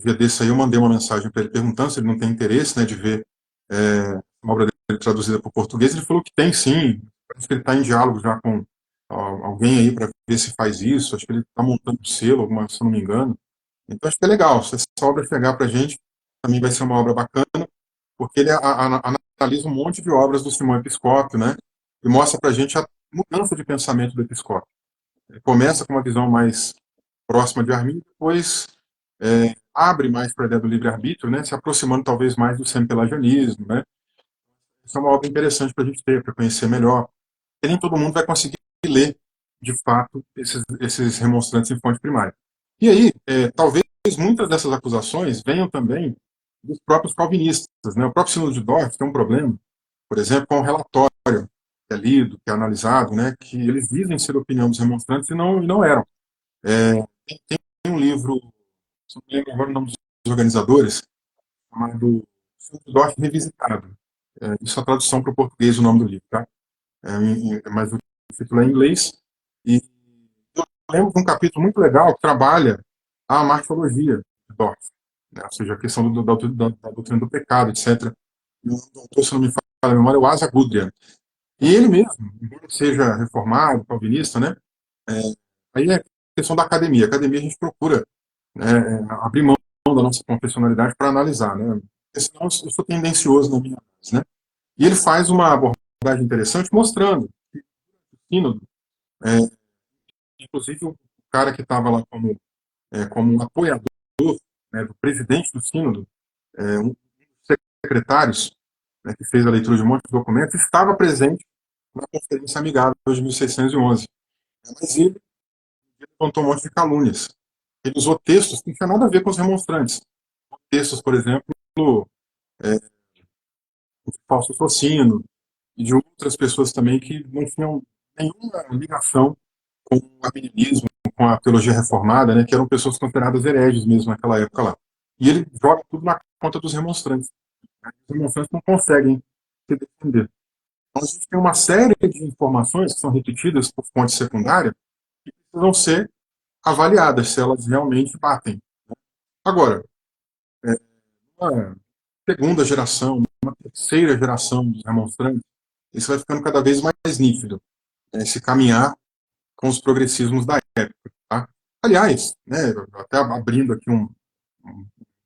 dia desse aí eu mandei uma mensagem para ele perguntando se ele não tem interesse, né, de ver uma obra dele traduzida para o português. Ele falou que tem sim. Parece que ele está em diálogo já com alguém aí para ver se faz isso. Acho que ele está montando um selo, se eu não me engano. Então acho que é legal. Se essa obra chegar para a gente, também vai ser uma obra bacana, porque ele analisa um monte de obras do Simão Episcópio, né? E mostra para a gente a mudança de pensamento do Episcópio. Ele começa com uma visão mais próxima de Arminio, depois abre mais para a ideia do livre-arbítrio, né? Se aproximando talvez mais do semi-pelagianismo, né? Isso é uma obra interessante para a gente ter, para conhecer melhor. E nem todo mundo vai conseguir ler, de fato, esses remonstrantes em fonte primária. E aí, talvez muitas dessas acusações venham também dos próprios calvinistas, né? O próprio Sínodo de Dort tem um problema, por exemplo, com o relatório que é lido, que é analisado, né? Que eles dizem ser a opinião dos remonstrantes e não eram. Tem um livro, se não me lembro agora o nome dos organizadores, chamado Sínodo de Dort Revisitado. Isso é a tradução para o português, o nome do livro, tá? Mas o título é em inglês. E eu lembro de um capítulo muito legal que trabalha a martologia de Dort, né? Ou seja, a questão da doutrina do pecado, etc. E o doutor, se não me falha a memória, é o Asa Gudrian. E ele mesmo, embora seja reformado, calvinista, né? É, aí é questão da academia. A academia a gente procura, né, abrir mão da nossa confessionalidade para analisar, né? Porque senão eu sou tendencioso na minha análise, né? E ele faz uma abordagem interessante mostrando que o sínodo, é, inclusive o cara que estava lá como um apoiador, né, do presidente do sínodo, um dos secretários, né, que fez a leitura de um monte de documentos, estava presente na Conferência Amigável de 1611. Mas ele levantou um monte de calúnias. Ele usou textos que não tinham nada a ver com os remonstrantes. Textos, por exemplo, de Fausto Socino e de outras pessoas também que não tinham nenhuma ligação com o arminianismo, com a teologia reformada, né, que eram pessoas consideradas hereges mesmo naquela época lá. E ele joga tudo na conta dos remonstrantes. Os remonstrantes não conseguem se defender. Então, a gente tem uma série de informações que são repetidas por fonte secundária que precisam ser avaliadas se elas realmente batem. Agora, uma segunda geração, uma terceira geração dos remonstrantes, isso vai ficando cada vez mais nítido, né, esse caminhar com os progressismos da época. Tá? Aliás, né, até abrindo aqui um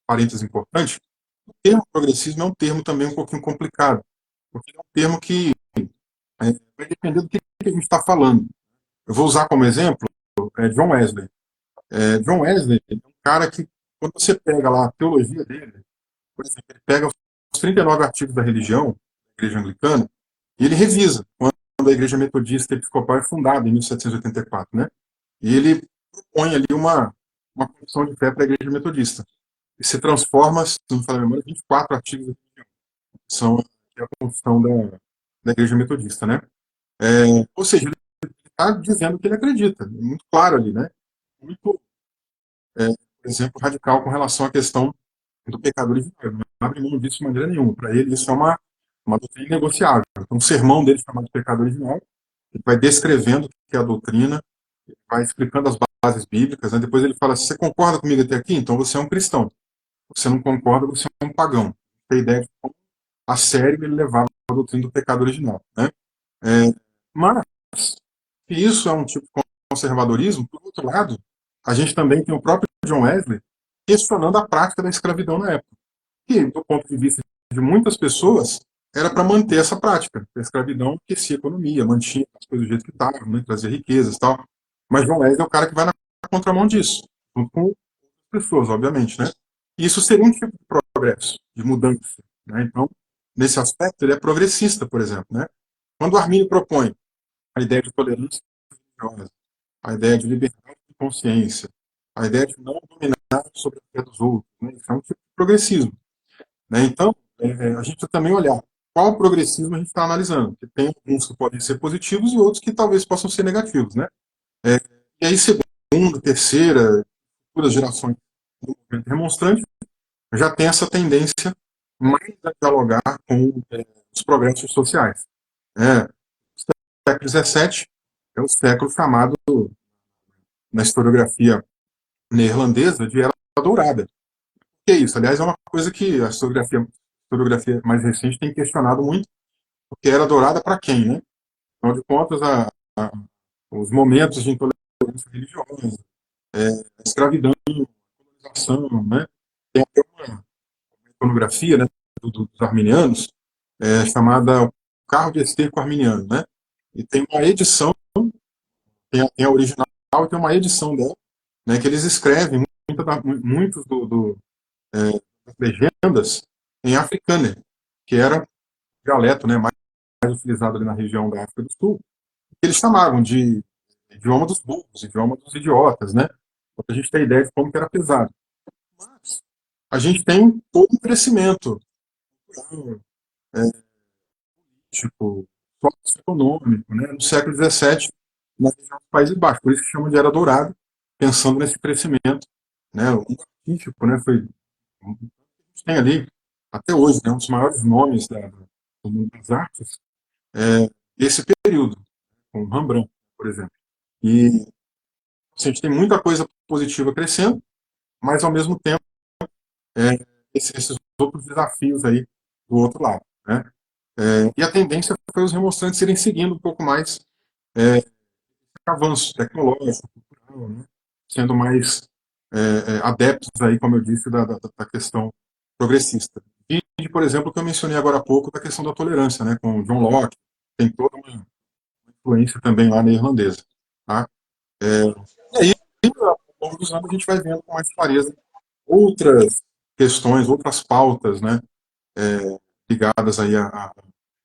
parênteses importante, o termo progressismo é um termo também um pouquinho complicado, porque é um termo que vai depender do que a gente está falando. Eu vou usar como exemplo John Wesley. John Wesley é um cara que, quando você pega lá a teologia dele, por exemplo, ele pega os 39 artigos da religião, da Igreja Anglicana, e ele revisa quando a Igreja Metodista Episcopal é fundada, em 1784, né? E ele propõe ali uma confissão de fé para a Igreja Metodista. E se transforma, se não me falha a memória, 24 artigos da religião. São a confissão da Igreja Metodista, né? Ou seja, ele está dizendo que ele acredita, muito claro ali, né? Muito, por exemplo, radical com relação à questão do pecado original. Ele não abre mão disso de maneira nenhuma. Para ele, isso é uma doutrina inegociável. Então, o sermão dele, chamado pecado original, ele vai descrevendo o que é a doutrina, vai explicando as bases bíblicas, né? Depois ele fala: se você concorda comigo até aqui, então você é um cristão. você não concorda, você é um pagão. Tem ideia de como a sério ele levava a doutrina do pecado original, né? É, mas, se isso é um tipo de conservadorismo, por outro lado, a gente também tem o próprio John Wesley questionando a prática da escravidão na época. Que, do ponto de vista de muitas pessoas, era para manter essa prática. A escravidão aquecia a economia, mantinha as coisas do jeito que estavam, né, trazia riquezas e tal. Mas John Wesley é o cara que vai na contramão disso, junto com pessoas, obviamente, né? E isso seria um tipo de progresso, de mudança, né? Então, nesse aspecto, ele é progressista, por exemplo, né? Quando Arminio propõe a ideia de tolerância religiosa, a ideia de liberdade de consciência, a ideia de não dominar sobre a fé dos outros, né? Isso é um tipo de progressismo, né? Então, a gente precisa também olhar qual progressismo a gente está analisando, porque tem alguns que podem ser positivos e outros que talvez possam ser negativos, né? É, e aí, segunda, terceira, futuras gerações do movimento remonstrante já tem essa tendência mais a dialogar com os progressos sociais. É, o século XVII é o século chamado, na historiografia neerlandesa, de Era Dourada. Que é isso? Aliás, é uma coisa que a historiografia mais recente tem questionado muito, porque Era Dourada para quem, né? Afinal de contas, os momentos de intolerância religiosa, a escravidão, a colonização, né? Tem até uma iconografia, né, dos arminianos, chamada Carro de Esterco Arminiano, né? E tem uma edição, tem a original e tem uma edição dela, né, que eles escrevem muitos das legendas em africâner, que era o dialeto, né, mais utilizado ali na região da África do Sul, que eles chamavam de idioma dos burros, idioma dos idiotas, né? Para a gente ter ideia de como que era pesado. Mas a gente tem todo um crescimento político, socioeconômico, né? No século XVII, na região dos Países Baixos. Por isso que chamam de Era Dourada, pensando nesse crescimento, né? O artístico, né? Foi, a gente tem ali, até hoje, né? Um dos maiores nomes do mundo das artes, desse período, com Rembrandt, por exemplo. E assim, a gente tem muita coisa positiva crescendo, mas, ao mesmo tempo, esses outros desafios aí do outro lado, né? E a tendência foi os remonstrantes irem seguindo um pouco mais avanço tecnológico, cultural, né? Sendo mais adeptos aí, como eu disse, da questão progressista. E, por exemplo, o que eu mencionei agora há pouco da questão da tolerância, né? Com John Locke, tem toda uma influência também lá na irlandesa, tá? E aí, ao longo dos anos, a gente vai vendo com mais clareza outras questões, outras pautas, né? Ligadas aí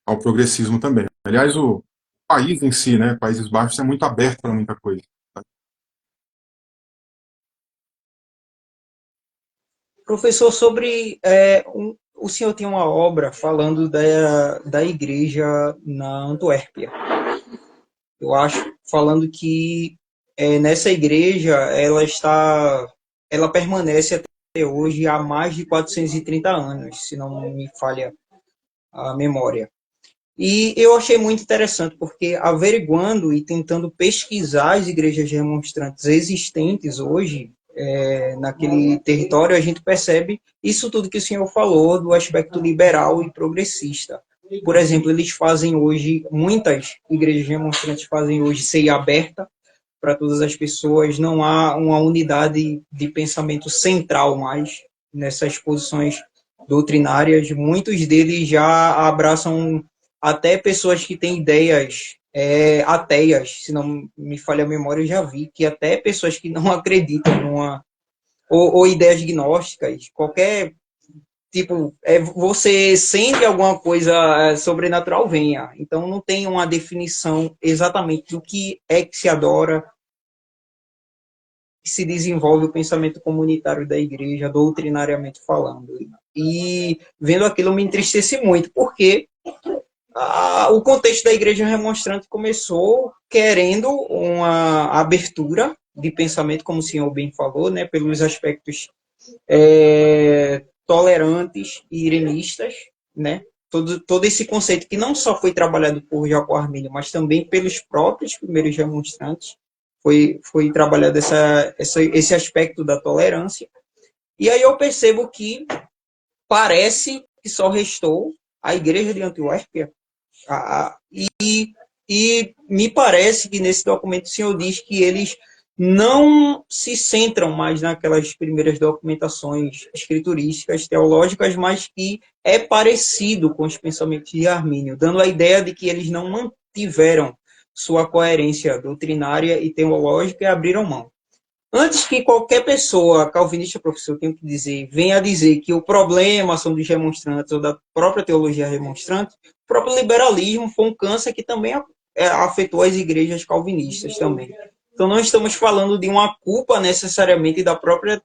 ao progressismo também. Aliás, o país em si, né? Países Baixos é muito aberto para muita coisa. Professor, o senhor tem uma obra falando da igreja na Antuérpia. Eu acho, falando que nessa igreja ela permanece até hoje há mais de 430 anos, se não me falha a memória. E eu achei muito interessante, porque averiguando e tentando pesquisar as igrejas remonstrantes existentes hoje, naquele território, a gente percebe isso tudo que o senhor falou do aspecto liberal e progressista. Por exemplo, eles fazem hoje, muitas igrejas remonstrantes fazem hoje ceia aberta para todas as pessoas, não há uma unidade de pensamento central mais nessas posições doutrinárias. Muitos deles já abraçam até pessoas que têm ideias ateias, se não me falha a memória, eu já vi que até pessoas que não acreditam ou ideias gnósticas, qualquer tipo, você sente alguma coisa sobrenatural, venha. Então não tem uma definição exatamente do que é que se adora, que se desenvolve o pensamento comunitário da igreja, doutrinariamente falando. E vendo aquilo me entristece muito, porque o contexto da igreja remonstrante começou querendo uma abertura de pensamento, como o senhor bem falou, né, pelos aspectos tolerantes e irenistas, né, todo esse conceito que não só foi trabalhado por Jacob Arminio, mas também pelos próprios primeiros remonstrantes, foi trabalhado esse aspecto da tolerância. E aí eu percebo que parece que só restou a igreja de Antuérpia. E me parece que nesse documento o senhor diz que eles não se centram mais naquelas primeiras documentações escriturísticas, teológicas, mas que é parecido com os pensamentos de Armínio, dando a ideia de que eles não mantiveram sua coerência doutrinária e teológica e abriram mão. Antes que qualquer pessoa calvinista, professor, tenho que dizer, venha dizer que o problema são dos remonstrantes ou da própria teologia remonstrante, o próprio liberalismo foi um câncer que também afetou as igrejas calvinistas também. Então, não estamos falando de uma culpa necessariamente da própria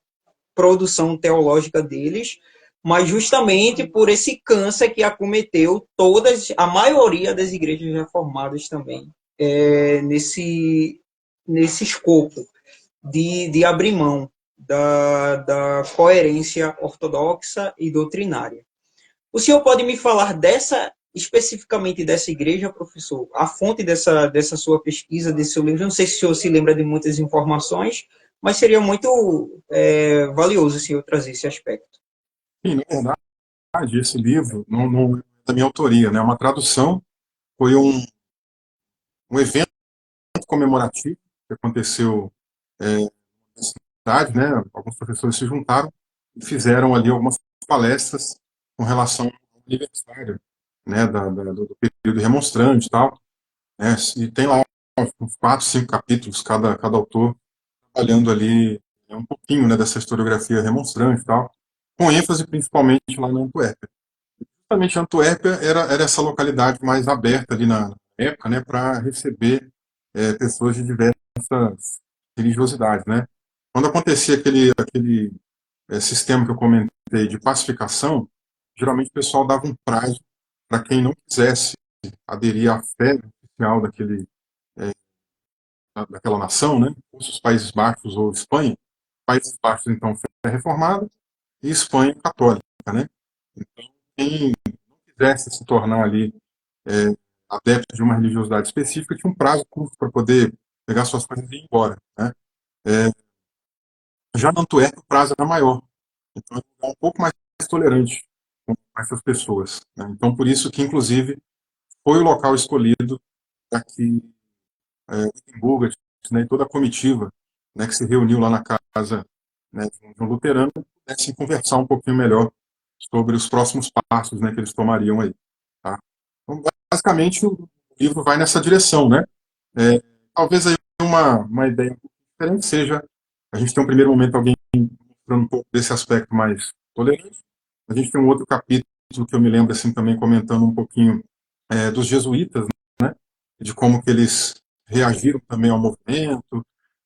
produção teológica deles, mas justamente por esse câncer que acometeu a maioria das igrejas reformadas também, nesse escopo de abrir mão da coerência ortodoxa e doutrinária. O senhor pode me falar especificamente dessa igreja, professor? A fonte dessa sua pesquisa, desse seu livro? Não sei se o senhor se lembra de muitas informações, mas seria muito valioso o senhor trazer esse aspecto. Sim, na verdade, esse livro não é da minha autoria, né? É uma tradução, foi um evento comemorativo que aconteceu na cidade, né? Alguns professores se juntaram e fizeram ali algumas palestras com relação ao aniversário, né? Do período remonstrante e tal, né? E tem lá uns 4, 5 capítulos, cada autor trabalhando ali um pouquinho, né, dessa historiografia remonstrante e tal, com ênfase principalmente lá na Antuérpia. Justamente Antuérpia era essa localidade mais aberta ali na época, né, para receber pessoas de diversas religiosidades, né. Quando acontecia aquele sistema que eu comentei de pacificação, geralmente o pessoal dava um prazo para quem não quisesse aderir à fé oficial daquela nação, né, os Países Baixos ou Espanha. Países Baixos, então, fé reformada e Espanha católica, né. Então, quem quisesse se tornar ali é, adepto de uma religiosidade específica, tinha um prazo curto para poder pegar suas coisas e ir embora, né. É, já na Antuérpia o prazo era maior, então é um pouco mais tolerante com essas pessoas, né? Então por isso que inclusive foi o local escolhido para que Wittenberg, né, e toda a comitiva, né, que se reuniu lá na casa, né, de um luterano, pudesse conversar um pouquinho melhor sobre os próximos passos, né, que eles tomariam aí. Tá? Então, basicamente, o livro vai nessa direção, né? Talvez aí uma ideia um pouco diferente seja a gente tem um primeiro momento alguém mostrando um pouco desse aspecto mais tolerante. A gente tem um outro capítulo que eu me lembro assim também comentando um pouquinho dos jesuítas, né? De como que eles reagiram também ao movimento,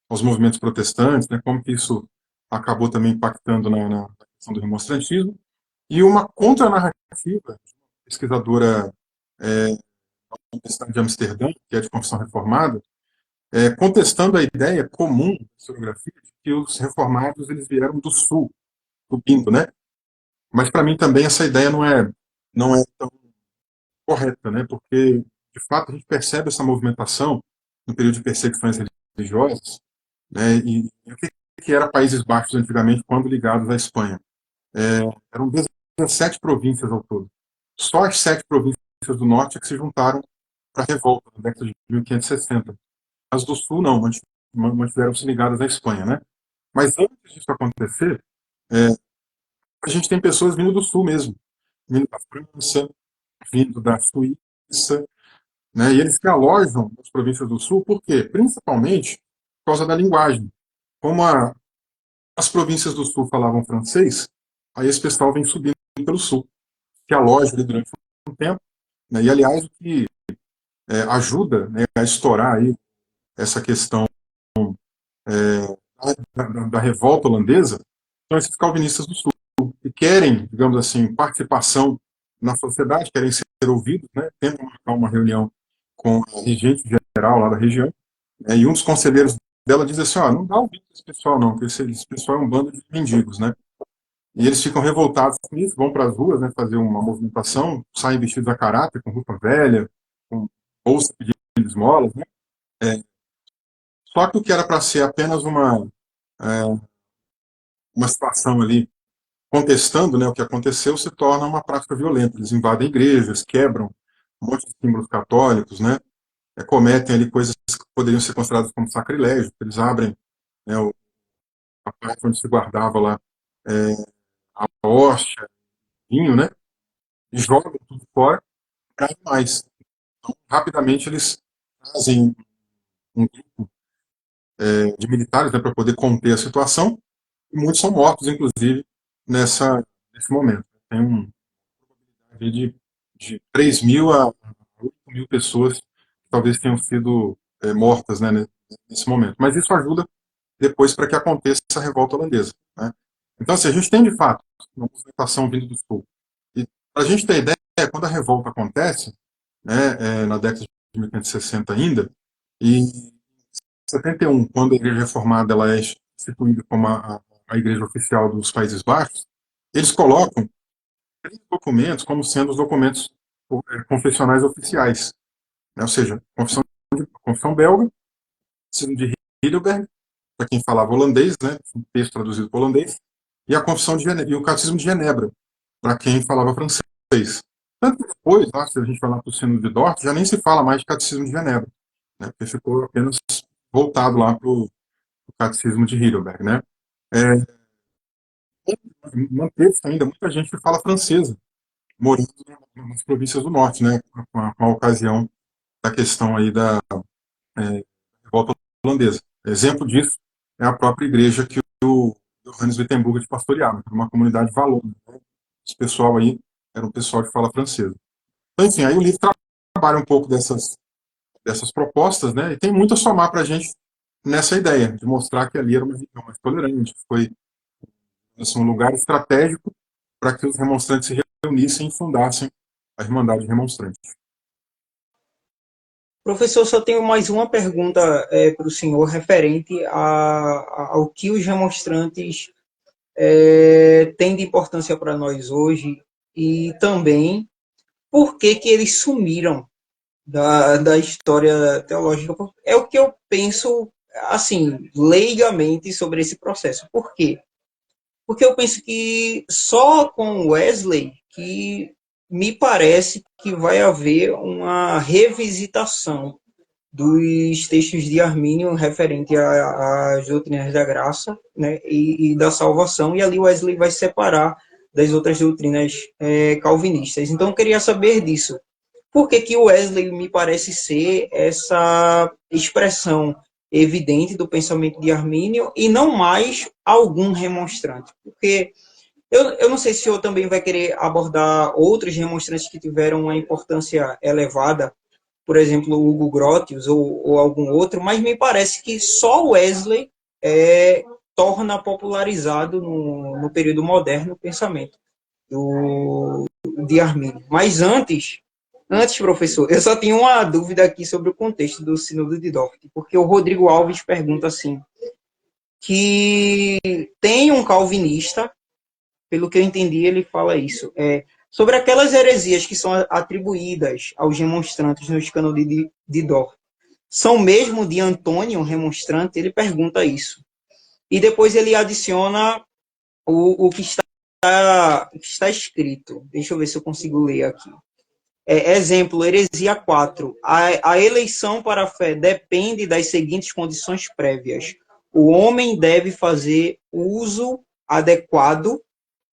aos movimentos protestantes, né? Como que isso acabou também impactando na questão do remonstrantismo. E uma contranarrativa, pesquisadora da Universidade de Amsterdã, que é de confissão reformada, contestando a ideia comum da historiografia de que os reformados eles vieram do sul, do Pinto, né? Mas para mim também essa ideia não é tão correta, né? Porque de fato a gente percebe essa movimentação no período de perseguições religiosas, né? E o que era Países Baixos antigamente quando ligados à Espanha? Eram 17 províncias ao todo. Só as 7 províncias do norte é que se juntaram para a revolta na década de 1560. As do sul não, mantiveram-se ligadas à Espanha, né? Mas antes disso acontecer, é, a gente tem pessoas vindo do sul mesmo, vindo da França, vindo da Suíça, né? E eles se alojam nas províncias do sul, por quê? Principalmente por causa da linguagem. Como as províncias do sul falavam francês, aí esse pessoal vem subindo pelo sul, se aloja ali durante um tempo, né? E aliás o que ajuda, né, a estourar aí essa questão da revolta holandesa são esses calvinistas do sul, que querem, digamos assim, participação na sociedade, querem ser ouvidos, né? Tentam marcar uma reunião com a regente geral lá da região, né? E um dos conselheiros dela diz assim, não dá ouvido para esse pessoal não, porque esse pessoal é um bando de mendigos, né? E eles ficam revoltados com isso, vão para as ruas, né, fazer uma movimentação, saem vestidos a caráter, com roupa velha, com bolsa pedindo esmolas, né? É, só que o que era para ser apenas uma situação ali contestando, né, o que aconteceu, se torna uma prática violenta. Eles invadem igrejas, quebram um monte de símbolos católicos, né, cometem ali coisas que poderiam ser consideradas como sacrilégio. Eles abrem, né, a parte onde se guardava lá é, a hóstia, vinho, né, e jogam tudo fora, para mais. Então, rapidamente eles trazem um grupo de militares, né, para poder conter a situação, e muitos são mortos, inclusive, nesse momento. Tem de 3 mil a 8 mil pessoas que talvez tenham sido mortas, né, nesse momento. Mas isso ajuda depois para que aconteça a revolta holandesa. Né? Então, assim, a gente tem, de fato, uma movimentação vindo do Sul. E, para a gente ter ideia, quando a revolta acontece, né, na década de 1860 ainda, e em 71, quando a Igreja Reformada ela é instituída como a Igreja Oficial dos Países Baixos, eles colocam três documentos como sendo os documentos confessionais oficiais. Né? Ou seja, confissão belga, Catecismo de Heidelberg, para quem falava holandês, né, um texto traduzido para holandês, e a Confissão de Genebra, e o Catecismo de Genebra, para quem falava francês. Tanto que depois, lá, se a gente falar para o Sínodo de Dort, já nem se fala mais de Catecismo de Genebra, né, porque ficou apenas voltado lá para o Catecismo de Heidelberg. Né. É, manteve-se ainda muita gente que fala francesa, morando nas províncias do norte, né, com a ocasião da questão aí da revolta holandesa. Exemplo disso é a própria igreja que o Johannes Wittenberg de pastoreava, uma comunidade valona. Né? Esse pessoal aí era um pessoal de fala francesa. Então, enfim, aí o livro trabalha um pouco dessas propostas, né, e tem muito a somar para a gente nessa ideia, de mostrar que ali era uma região mais tolerante, foi assim, um lugar estratégico para que os remonstrantes se reunissem e fundassem a Irmandade Remonstrante. Professor, só tenho mais uma pergunta para o senhor referente ao que os remonstrantes têm de importância para nós hoje e também por que que eles sumiram da história teológica. É o que eu penso, assim, leigamente sobre esse processo. Por quê? Porque eu penso que só com Wesley que me parece que vai haver uma revisitação dos textos de Armínio referente às doutrinas da graça, né, e da salvação, e ali Wesley vai separar das outras doutrinas calvinistas. Então eu queria saber disso. Por que que o Wesley me parece ser essa expressão evidente do pensamento de Armínio e não mais algum remonstrante? Porque eu não sei se o senhor também vai querer abordar outros remonstrantes que tiveram uma importância elevada, por exemplo, o Hugo Grotius ou algum outro, mas me parece que só Wesley torna popularizado no período moderno o pensamento de Armínio. Mas antes, professor, eu só tenho uma dúvida aqui sobre o contexto do Sínodo de Dort, porque o Rodrigo Alves pergunta assim, que tem um calvinista, pelo que eu entendi, ele fala isso, sobre aquelas heresias que são atribuídas aos remonstrantes no escândalo de Dort. São mesmo de Antônio, remonstrante? Ele pergunta isso. E depois ele adiciona o que está escrito. Deixa eu ver se eu consigo ler aqui. Exemplo, heresia 4. A eleição para a fé depende das seguintes condições prévias. O homem deve fazer uso adequado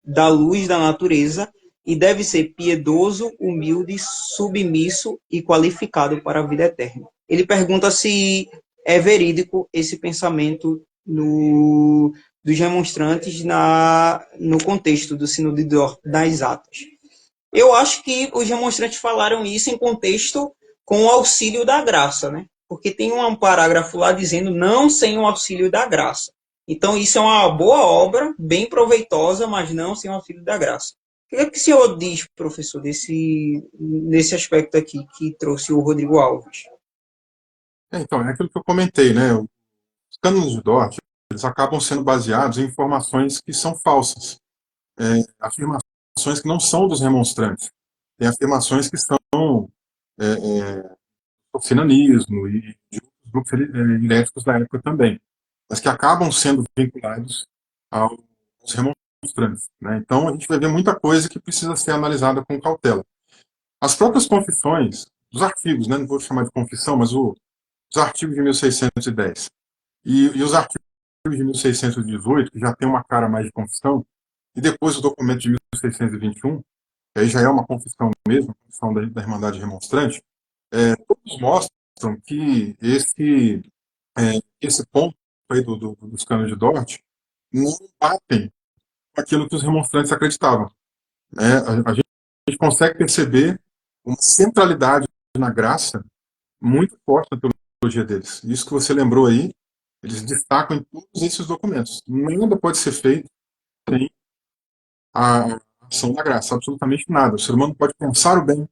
da luz da natureza e deve ser piedoso, humilde, submisso e qualificado para a vida eterna. Ele pergunta se é verídico esse pensamento dos remonstrantes no contexto do Sínodo de Dort, das atas. Eu acho que os remonstrantes falaram isso em contexto com o auxílio da graça, né? Porque tem um parágrafo lá dizendo não sem o auxílio da graça. Então, isso é uma boa obra, bem proveitosa, mas não sem o auxílio da graça. O que é que o senhor diz, professor, nesse aspecto aqui que trouxe o Rodrigo Alves? Então, é aquilo que eu comentei, né? Os cânones de Dort, eles acabam sendo baseados em informações que são falsas, afirmações que não são dos remonstrantes. Tem afirmações que são é, é, do finanismo e de outros grupos heréticos da época também, mas que acabam sendo vinculados aos remonstrantes. remonstrantes, né? Então, a gente vai ver muita coisa que precisa ser analisada com cautela. As próprias confissões, os artigos, né? Não vou chamar de confissão, mas os artigos de 1610 e os artigos de 1618, que já tem uma cara mais de confissão, e depois o documento de 1621, que aí já é uma confissão mesmo, confissão da Irmandade Remonstrante, todos mostram que esse ponto aí dos cânones de Dort não batem com aquilo que os remonstrantes acreditavam, né? A gente consegue perceber uma centralidade na graça muito forte na teologia deles. Isso que você lembrou aí, eles destacam em todos esses documentos. Nada pode ser feito sem a ação da graça, absolutamente nada. O ser humano pode pensar o bem,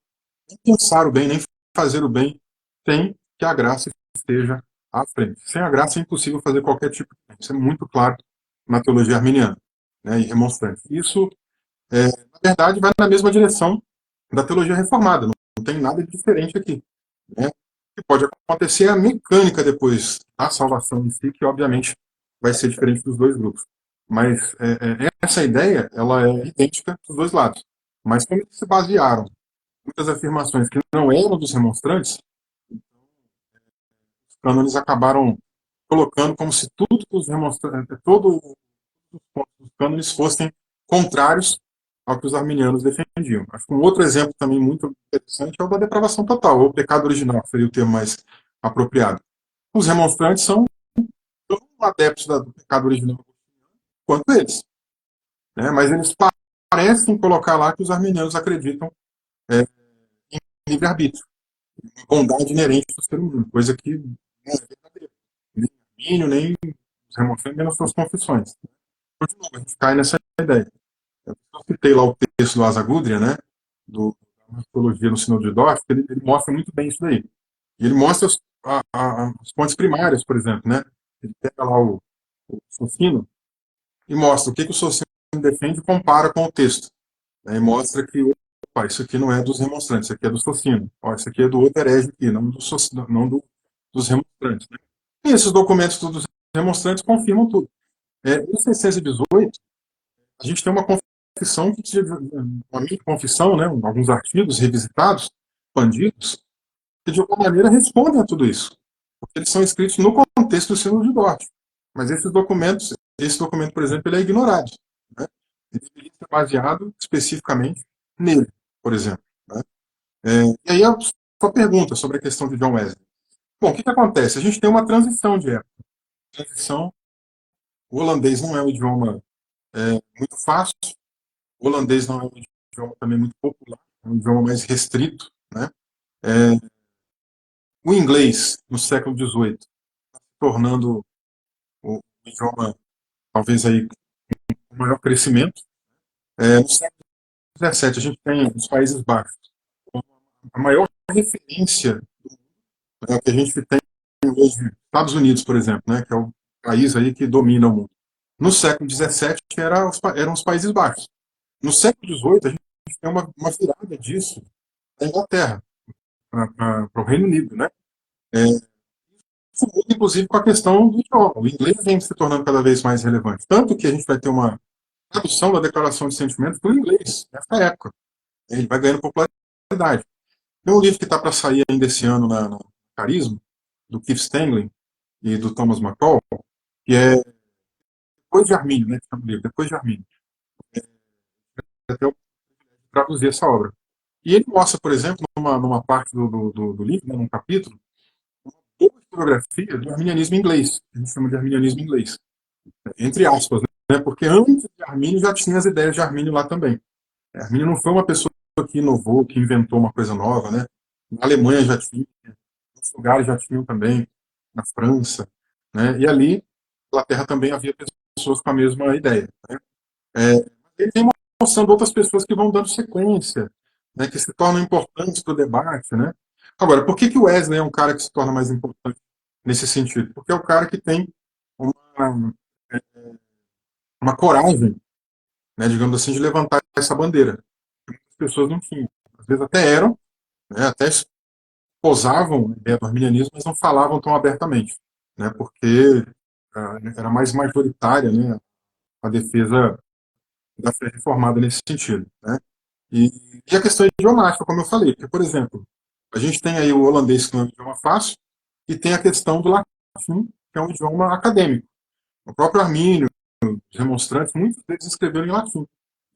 nem pensar o bem, nem fazer o bem, sem que a graça esteja à frente. Sem a graça é impossível fazer qualquer tipo de bem. Isso é muito claro na teologia arminiana, né, e remonstrante. Isso, na verdade, vai na mesma direção da teologia reformada. Não tem nada de diferente aqui, né? O que pode acontecer é a mecânica depois da salvação em si, que obviamente vai ser diferente dos dois grupos. Mas essa ideia, ela é idêntica dos dois lados. Mas como eles se basearam muitas afirmações que não eram dos remonstrantes, os cânones acabaram colocando como se tudo que os remonstrantes, todos os pontos dos cânones fossem contrários ao que os arminianos defendiam. Acho que um outro exemplo também muito interessante é o da depravação total, ou pecado original, que seria o termo mais apropriado. Os remonstrantes são tão adeptos do pecado original quanto eles, né? Mas eles parecem colocar lá que os arminianos acreditam em livre-arbítrio, em bondade inerente do ser humano, coisa que não é verdadeira. Nem Armínio, nem os remonstrantes, nem nas suas confissões. Então, de novo, a gente cai nessa ideia. Eu citei lá o texto do Asa Gudria, né, da teologia no Sínodo de Dort, que ele mostra muito bem isso daí. E ele mostra as fontes primárias, por exemplo, né? Ele pega lá o Socino e mostra o que o Socino defende e compara com o texto, né, e mostra que opa, isso aqui não é dos remonstrantes, isso aqui é do Socino. Ó, isso aqui é do outro herege aqui, dos remonstrantes. Né? E esses documentos dos remonstrantes confirmam tudo. Em 618, a gente tem uma confissão, uma mini confissão, né, alguns artigos revisitados, expandidos, que de alguma maneira respondem a tudo isso. Porque eles são escritos no contexto do Sínodo de Dort. Mas esse documento, por exemplo, ele é ignorado. Né? Ele deveria ser baseado especificamente nele, por exemplo. Né? E aí a sua pergunta sobre a questão de John Wesley. Bom, o que acontece? A gente tem uma transição de época. Transição, o holandês não é um idioma muito fácil, o holandês não é um idioma também muito popular, é um idioma mais restrito. Né? O inglês, no século XVIII, tornando o idioma, talvez aí, com maior crescimento. No século XVII, a gente tem os Países Baixos. A maior referência, né, que a gente tem hoje, Estados Unidos, por exemplo, né, que é o país aí que domina o mundo. No século XVII eram os Países Baixos. No século XVIII, a gente tem uma virada disso da Inglaterra para o Reino Unido. Né? Isso muda, inclusive, com a questão do idioma. O inglês vem se tornando cada vez mais relevante. Tanto que a gente vai ter uma tradução da Declaração de Sentimentos para o inglês, nessa época. Ele vai ganhando popularidade. Tem um livro que está para sair ainda esse ano na Carisma, do Keith Stanley e do Thomas McCall, que é Depois de Armínio, né, que chama o livro, Depois de Armínio. Até eu traduzir essa obra. E ele mostra, por exemplo, numa parte do livro, né, num capítulo, uma boa historiografia do arminianismo inglês, que a gente chama de arminianismo inglês, entre aspas, né, porque antes de Armínio já tinha as ideias de Armínio lá também. Armínio não foi uma pessoa que inovou, que inventou uma coisa nova, né? Na Alemanha já tinha, em outros lugares já tinham também, na França, né? E ali, na Inglaterra também havia pessoas com a mesma ideia. Né? Ele tem mostrando outras pessoas que vão dando sequência, né? Que se tornam importantes para o debate, né? Agora, por que o Wesley é um cara que se torna mais importante nesse sentido? Porque é o cara que tem uma, uma coragem, né, digamos assim, de levantar essa bandeira. As pessoas não tinham. Às vezes até eram, né, até posavam a ideia do arminianismo, mas não falavam tão abertamente, né, porque era mais majoritária, né, a defesa da fé reformada nesse sentido, né? E a questão idiomática, como eu falei, porque, por exemplo, a gente tem aí o holandês, que não é um idioma fácil, e tem a questão do latim, que é um idioma acadêmico. O próprio Armínio, os remonstrantes, muitos deles escreveram em latim.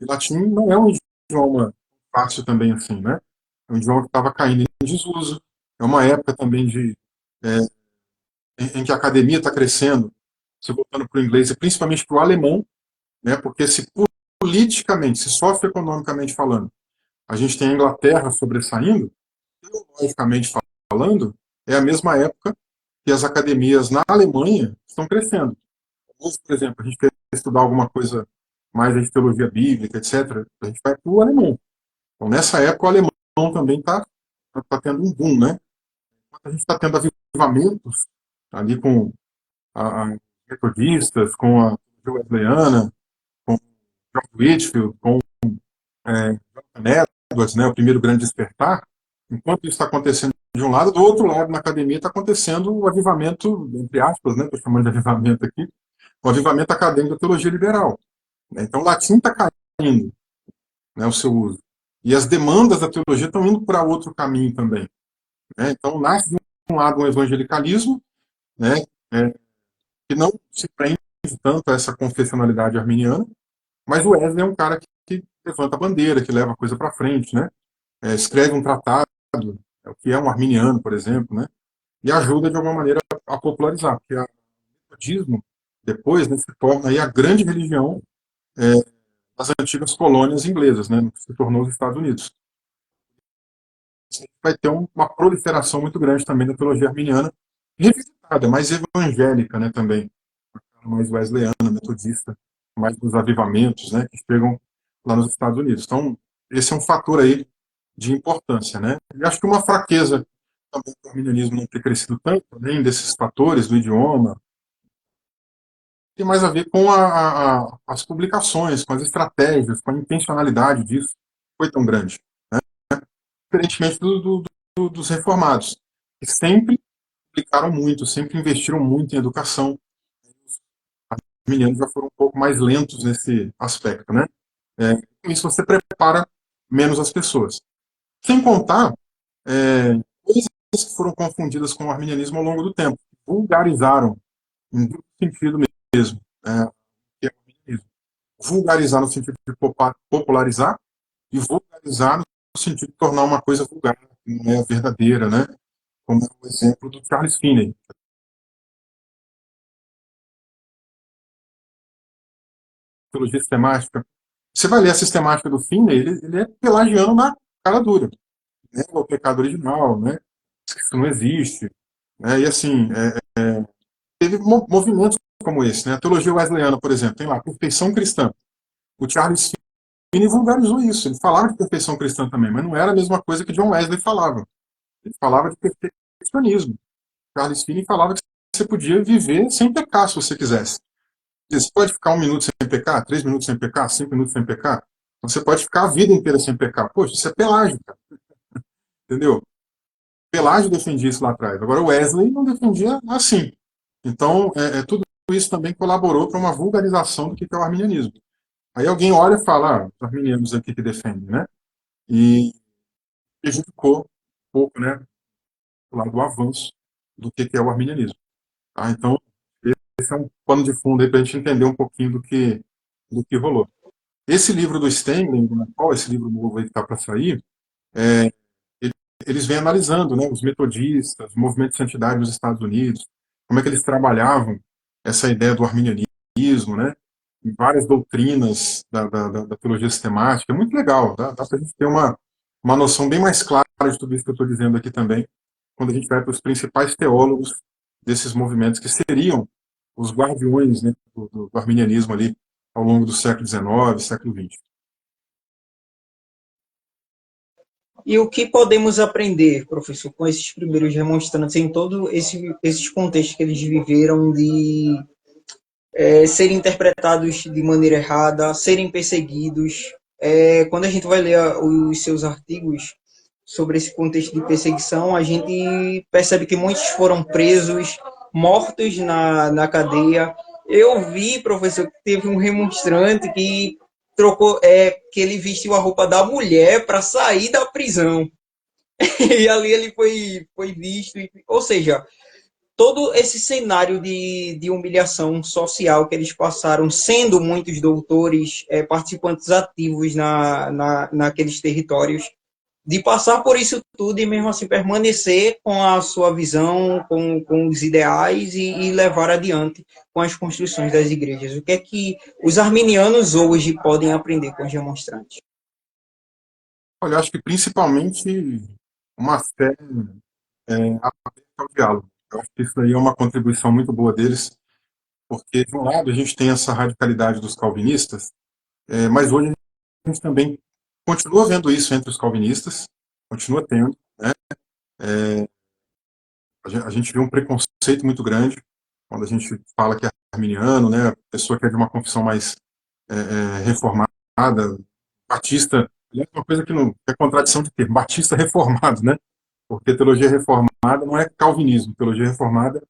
E latim não é um idioma fácil também assim, né? É um idioma que estava caindo em desuso. É uma época também é, em que a academia está crescendo, se voltando para o inglês e principalmente para o alemão, né? Porque se politicamente, se socioeconomicamente falando, a gente tem a Inglaterra sobressaindo, teologicamente falando, é a mesma época que as academias na Alemanha estão crescendo. Hoje, por exemplo, a gente quer estudar alguma coisa mais de teologia bíblica, etc., a gente vai para o alemão. Então, nessa época, o alemão também tá tendo um boom, né? A gente está tendo avivamentos ali com a metodistas, com a wesleyana, com John Whitfield, com Jonathan Edwards, né, o primeiro grande despertar. Enquanto isso está acontecendo de um lado, do outro lado, na academia, está acontecendo o avivamento, entre aspas, né, estou chamando de avivamento aqui, o avivamento acadêmico da teologia liberal. Então, o latim está caindo, né, o seu uso. E as demandas da teologia estão indo para outro caminho também. Né? Então, nasce de um lado um evangelicalismo, né, é, que não se prende tanto a essa confessionalidade arminiana, mas o Wesley é um cara que levanta a bandeira, que leva a coisa para frente, né? Escreve um tratado, o que é um arminiano, por exemplo, né? E ajuda de alguma maneira a popularizar, porque o metodismo depois, né, se torna aí a grande religião é, das antigas colônias inglesas, né, que se tornou os Estados Unidos. Vai ter uma proliferação muito grande também da teologia arminiana, revisitada, mais evangélica, né, também, mais wesleyana, metodista, mais dos avivamentos, né, que chegam lá nos Estados Unidos. Então, esse é um fator aí de importância, né? E acho que uma fraqueza também do arminianismo não ter crescido tanto, além desses fatores do idioma, tem mais a ver com as publicações, com as estratégias, com a intencionalidade disso, foi tão grande, né? Diferentemente dos reformados, que sempre publicaram muito, sempre investiram muito em educação. Os arminianos já foram um pouco mais lentos nesse aspecto, né? Com isso você prepara menos as pessoas. Sem contar coisas que foram confundidas com o arminianismo ao longo do tempo, vulgarizaram, em duplo sentido mesmo, que é o arminianismo. Vulgarizar no sentido de popularizar e vulgarizar no sentido de tornar uma coisa vulgar, que não é verdadeira, né? Como é o exemplo do Charles Finney. Teologia sistemática. Você vai ler a sistemática do Finney, ele é pelagiano na cara dura. Né? O pecado original, né? Isso não existe. Né? E assim, teve movimentos como esse. Né? A teologia wesleyana, por exemplo, tem lá perfeição cristã. O Charles Finney vulgarizou isso. Ele falava de perfeição cristã também, mas não era a mesma coisa que John Wesley falava. Ele falava de perfeccionismo. Charles Finney falava que você podia viver sem pecar se você quisesse. Você pode ficar 1 minuto sem pecar, 3 minutos sem pecar, 5 minutos sem pecar. Você pode ficar a vida inteira sem pecar. Poxa, isso é Pelágio, cara. Entendeu? Pelágio defendia isso lá atrás. Agora o Wesley não defendia assim. Então, tudo isso também colaborou para uma vulgarização do que é o arminianismo. Aí alguém olha e fala, os arminianos aqui que defendem, né? E prejudicou um pouco, né, do avanço do que é o arminianismo. Tá? Então, esse é um pano de fundo aí para a gente entender um pouquinho do que rolou. Esse livro do Stanley, qual esse livro novo aí que está para sair, eles vêm analisando, né, os metodistas, o movimento de santidade nos Estados Unidos, como é que eles trabalhavam essa ideia do arminianismo, né, em várias doutrinas da teologia sistemática. É muito legal, dá para a gente ter uma noção bem mais clara de tudo isso que eu estou dizendo aqui também, quando a gente vai para os principais teólogos desses movimentos, que seriam os guardiões, né, do arminianismo ali ao longo do século XIX, século XX. E o que podemos aprender, professor, com esses primeiros remonstrantes em todo esses contextos que eles viveram de serem interpretados de maneira errada, serem perseguidos? Quando a gente vai ler os seus artigos sobre esse contexto de perseguição, a gente percebe que muitos foram presos, mortos na cadeia. Eu vi, professor, que teve um remonstrante que trocou, que ele vestiu a roupa da mulher para sair da prisão. E ali ele foi visto, ou seja, todo esse cenário de humilhação social que eles passaram, sendo muitos doutores, participantes ativos naqueles territórios, de passar por isso tudo e mesmo assim permanecer com a sua visão, com os ideais e levar adiante com as construções das igrejas. O que é que os arminianos hoje podem aprender com os demonstrantes? Olha, eu acho que principalmente uma fé aberta ao diálogo. Eu acho que isso aí é uma contribuição muito boa deles, porque, de um lado, a gente tem essa radicalidade dos calvinistas, mas hoje a gente também continua vendo isso entre os calvinistas, continua tendo, né? A gente vê um preconceito muito grande quando a gente fala que é arminiano, né? A pessoa que é de uma confissão mais reformada, batista, é uma coisa que não é contradição de termo, batista reformado, né? Porque teologia reformada não é calvinismo, teologia reformada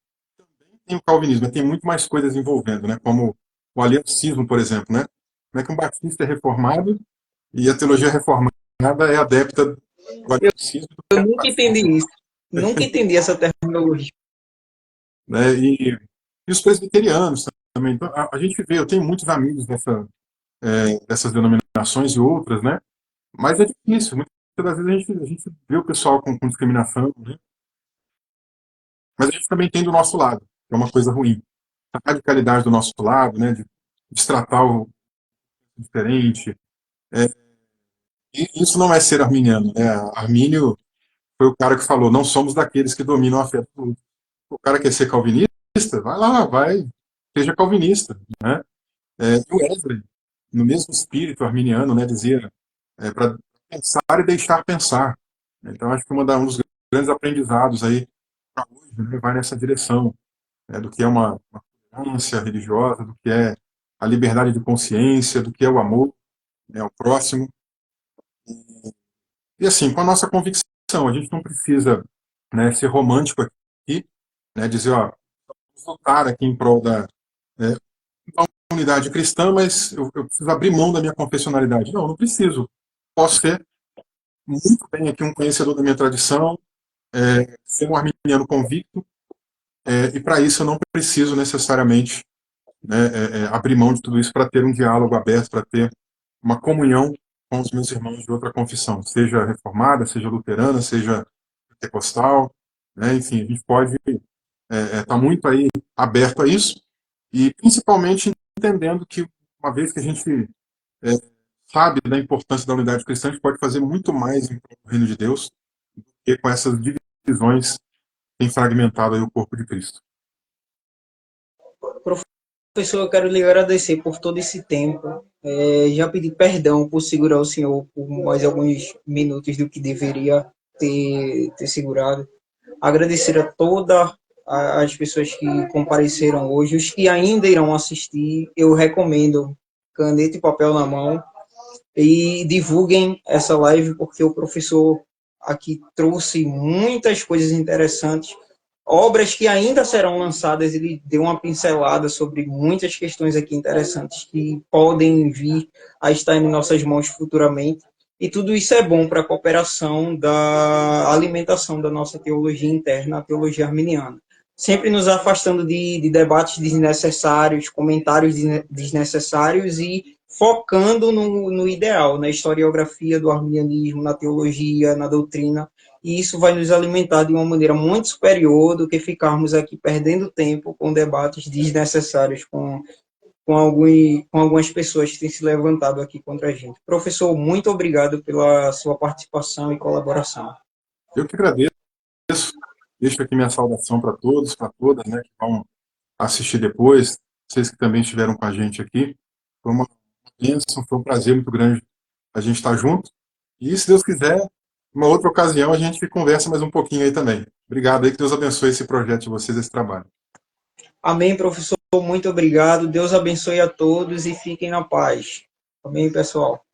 tem o calvinismo, mas tem muito mais coisas envolvendo, né? Como o aliancismo, por exemplo, né? Como é que um batista é reformado e a teologia reformada é adepta do aliancismo do Eu nunca entendi isso. Nunca entendi essa terminologia. né? E os presbiterianos também. Então, a gente vê, eu tenho muitos amigos dessas denominações e outras, né? Mas é difícil. Muitas das vezes a gente vê o pessoal com discriminação, né? Mas a gente também tem do nosso lado, que é uma coisa ruim. A radicalidade do nosso lado, né? De tratar o diferente. É, e isso não é ser arminiano, né? Armínio foi o cara que falou: não somos daqueles que dominam a fé do outro. O cara quer ser calvinista, vai lá, vai, seja calvinista, né? E o Wesley, no mesmo espírito arminiano, né, dizia para pensar e deixar pensar. Então, acho que um dos grandes aprendizados aí para hoje, né, vai nessa direção, né, do que é uma tolerância religiosa, do que é a liberdade de consciência, do que é o amor, né, ao próximo. E assim, com a nossa convicção, a gente não precisa, né, ser romântico aqui, né, dizer, ó, vamos lutar aqui em prol né, da unidade cristã, mas eu preciso abrir mão da minha confessionalidade. Não, não preciso. Posso ser muito bem aqui um conhecedor da minha tradição, ser um arminiano convicto, e para isso eu não preciso necessariamente, né, abrir mão de tudo isso para ter um diálogo aberto, para ter uma comunhão com os meus irmãos de outra confissão, seja reformada, seja luterana, seja pentecostal, né, enfim, a gente pode estar muito aí aberto a isso e principalmente entendendo que uma vez que a gente é, sabe da importância da unidade cristã, a gente pode fazer muito mais em prol do reino de Deus do que com essas divisões que têm fragmentado aí o corpo de Cristo. Professor, eu quero lhe agradecer por todo esse tempo. Já pedi perdão por segurar o senhor por mais alguns minutos do que deveria ter segurado. Agradecer a todas as pessoas que compareceram hoje, os que ainda irão assistir. Eu recomendo caneta e papel na mão e divulguem essa live, porque o professor aqui trouxe muitas coisas interessantes, obras que ainda serão lançadas. Ele deu uma pincelada sobre muitas questões aqui interessantes que podem vir a estar em nossas mãos futuramente. E tudo isso é bom para a cooperação da alimentação da nossa teologia interna, a teologia arminiana. Sempre nos afastando de debates desnecessários, comentários desnecessários e focando no ideal, na historiografia do arminianismo, na teologia, na doutrina, e isso vai nos alimentar de uma maneira muito superior do que ficarmos aqui perdendo tempo com debates desnecessários com algumas pessoas que têm se levantado aqui contra a gente. Professor, muito obrigado pela sua participação e colaboração. Eu que agradeço, deixo aqui minha saudação para todos, para todas, né, que vão assistir depois, vocês que também estiveram com a gente aqui. Foi uma bênção, foi um prazer muito grande a gente estar junto. E, se Deus quiser, uma outra ocasião a gente conversa mais um pouquinho aí também. Obrigado aí, que Deus abençoe esse projeto de vocês, esse trabalho. Amém, professor. Muito obrigado. Deus abençoe a todos e fiquem na paz. Amém, pessoal.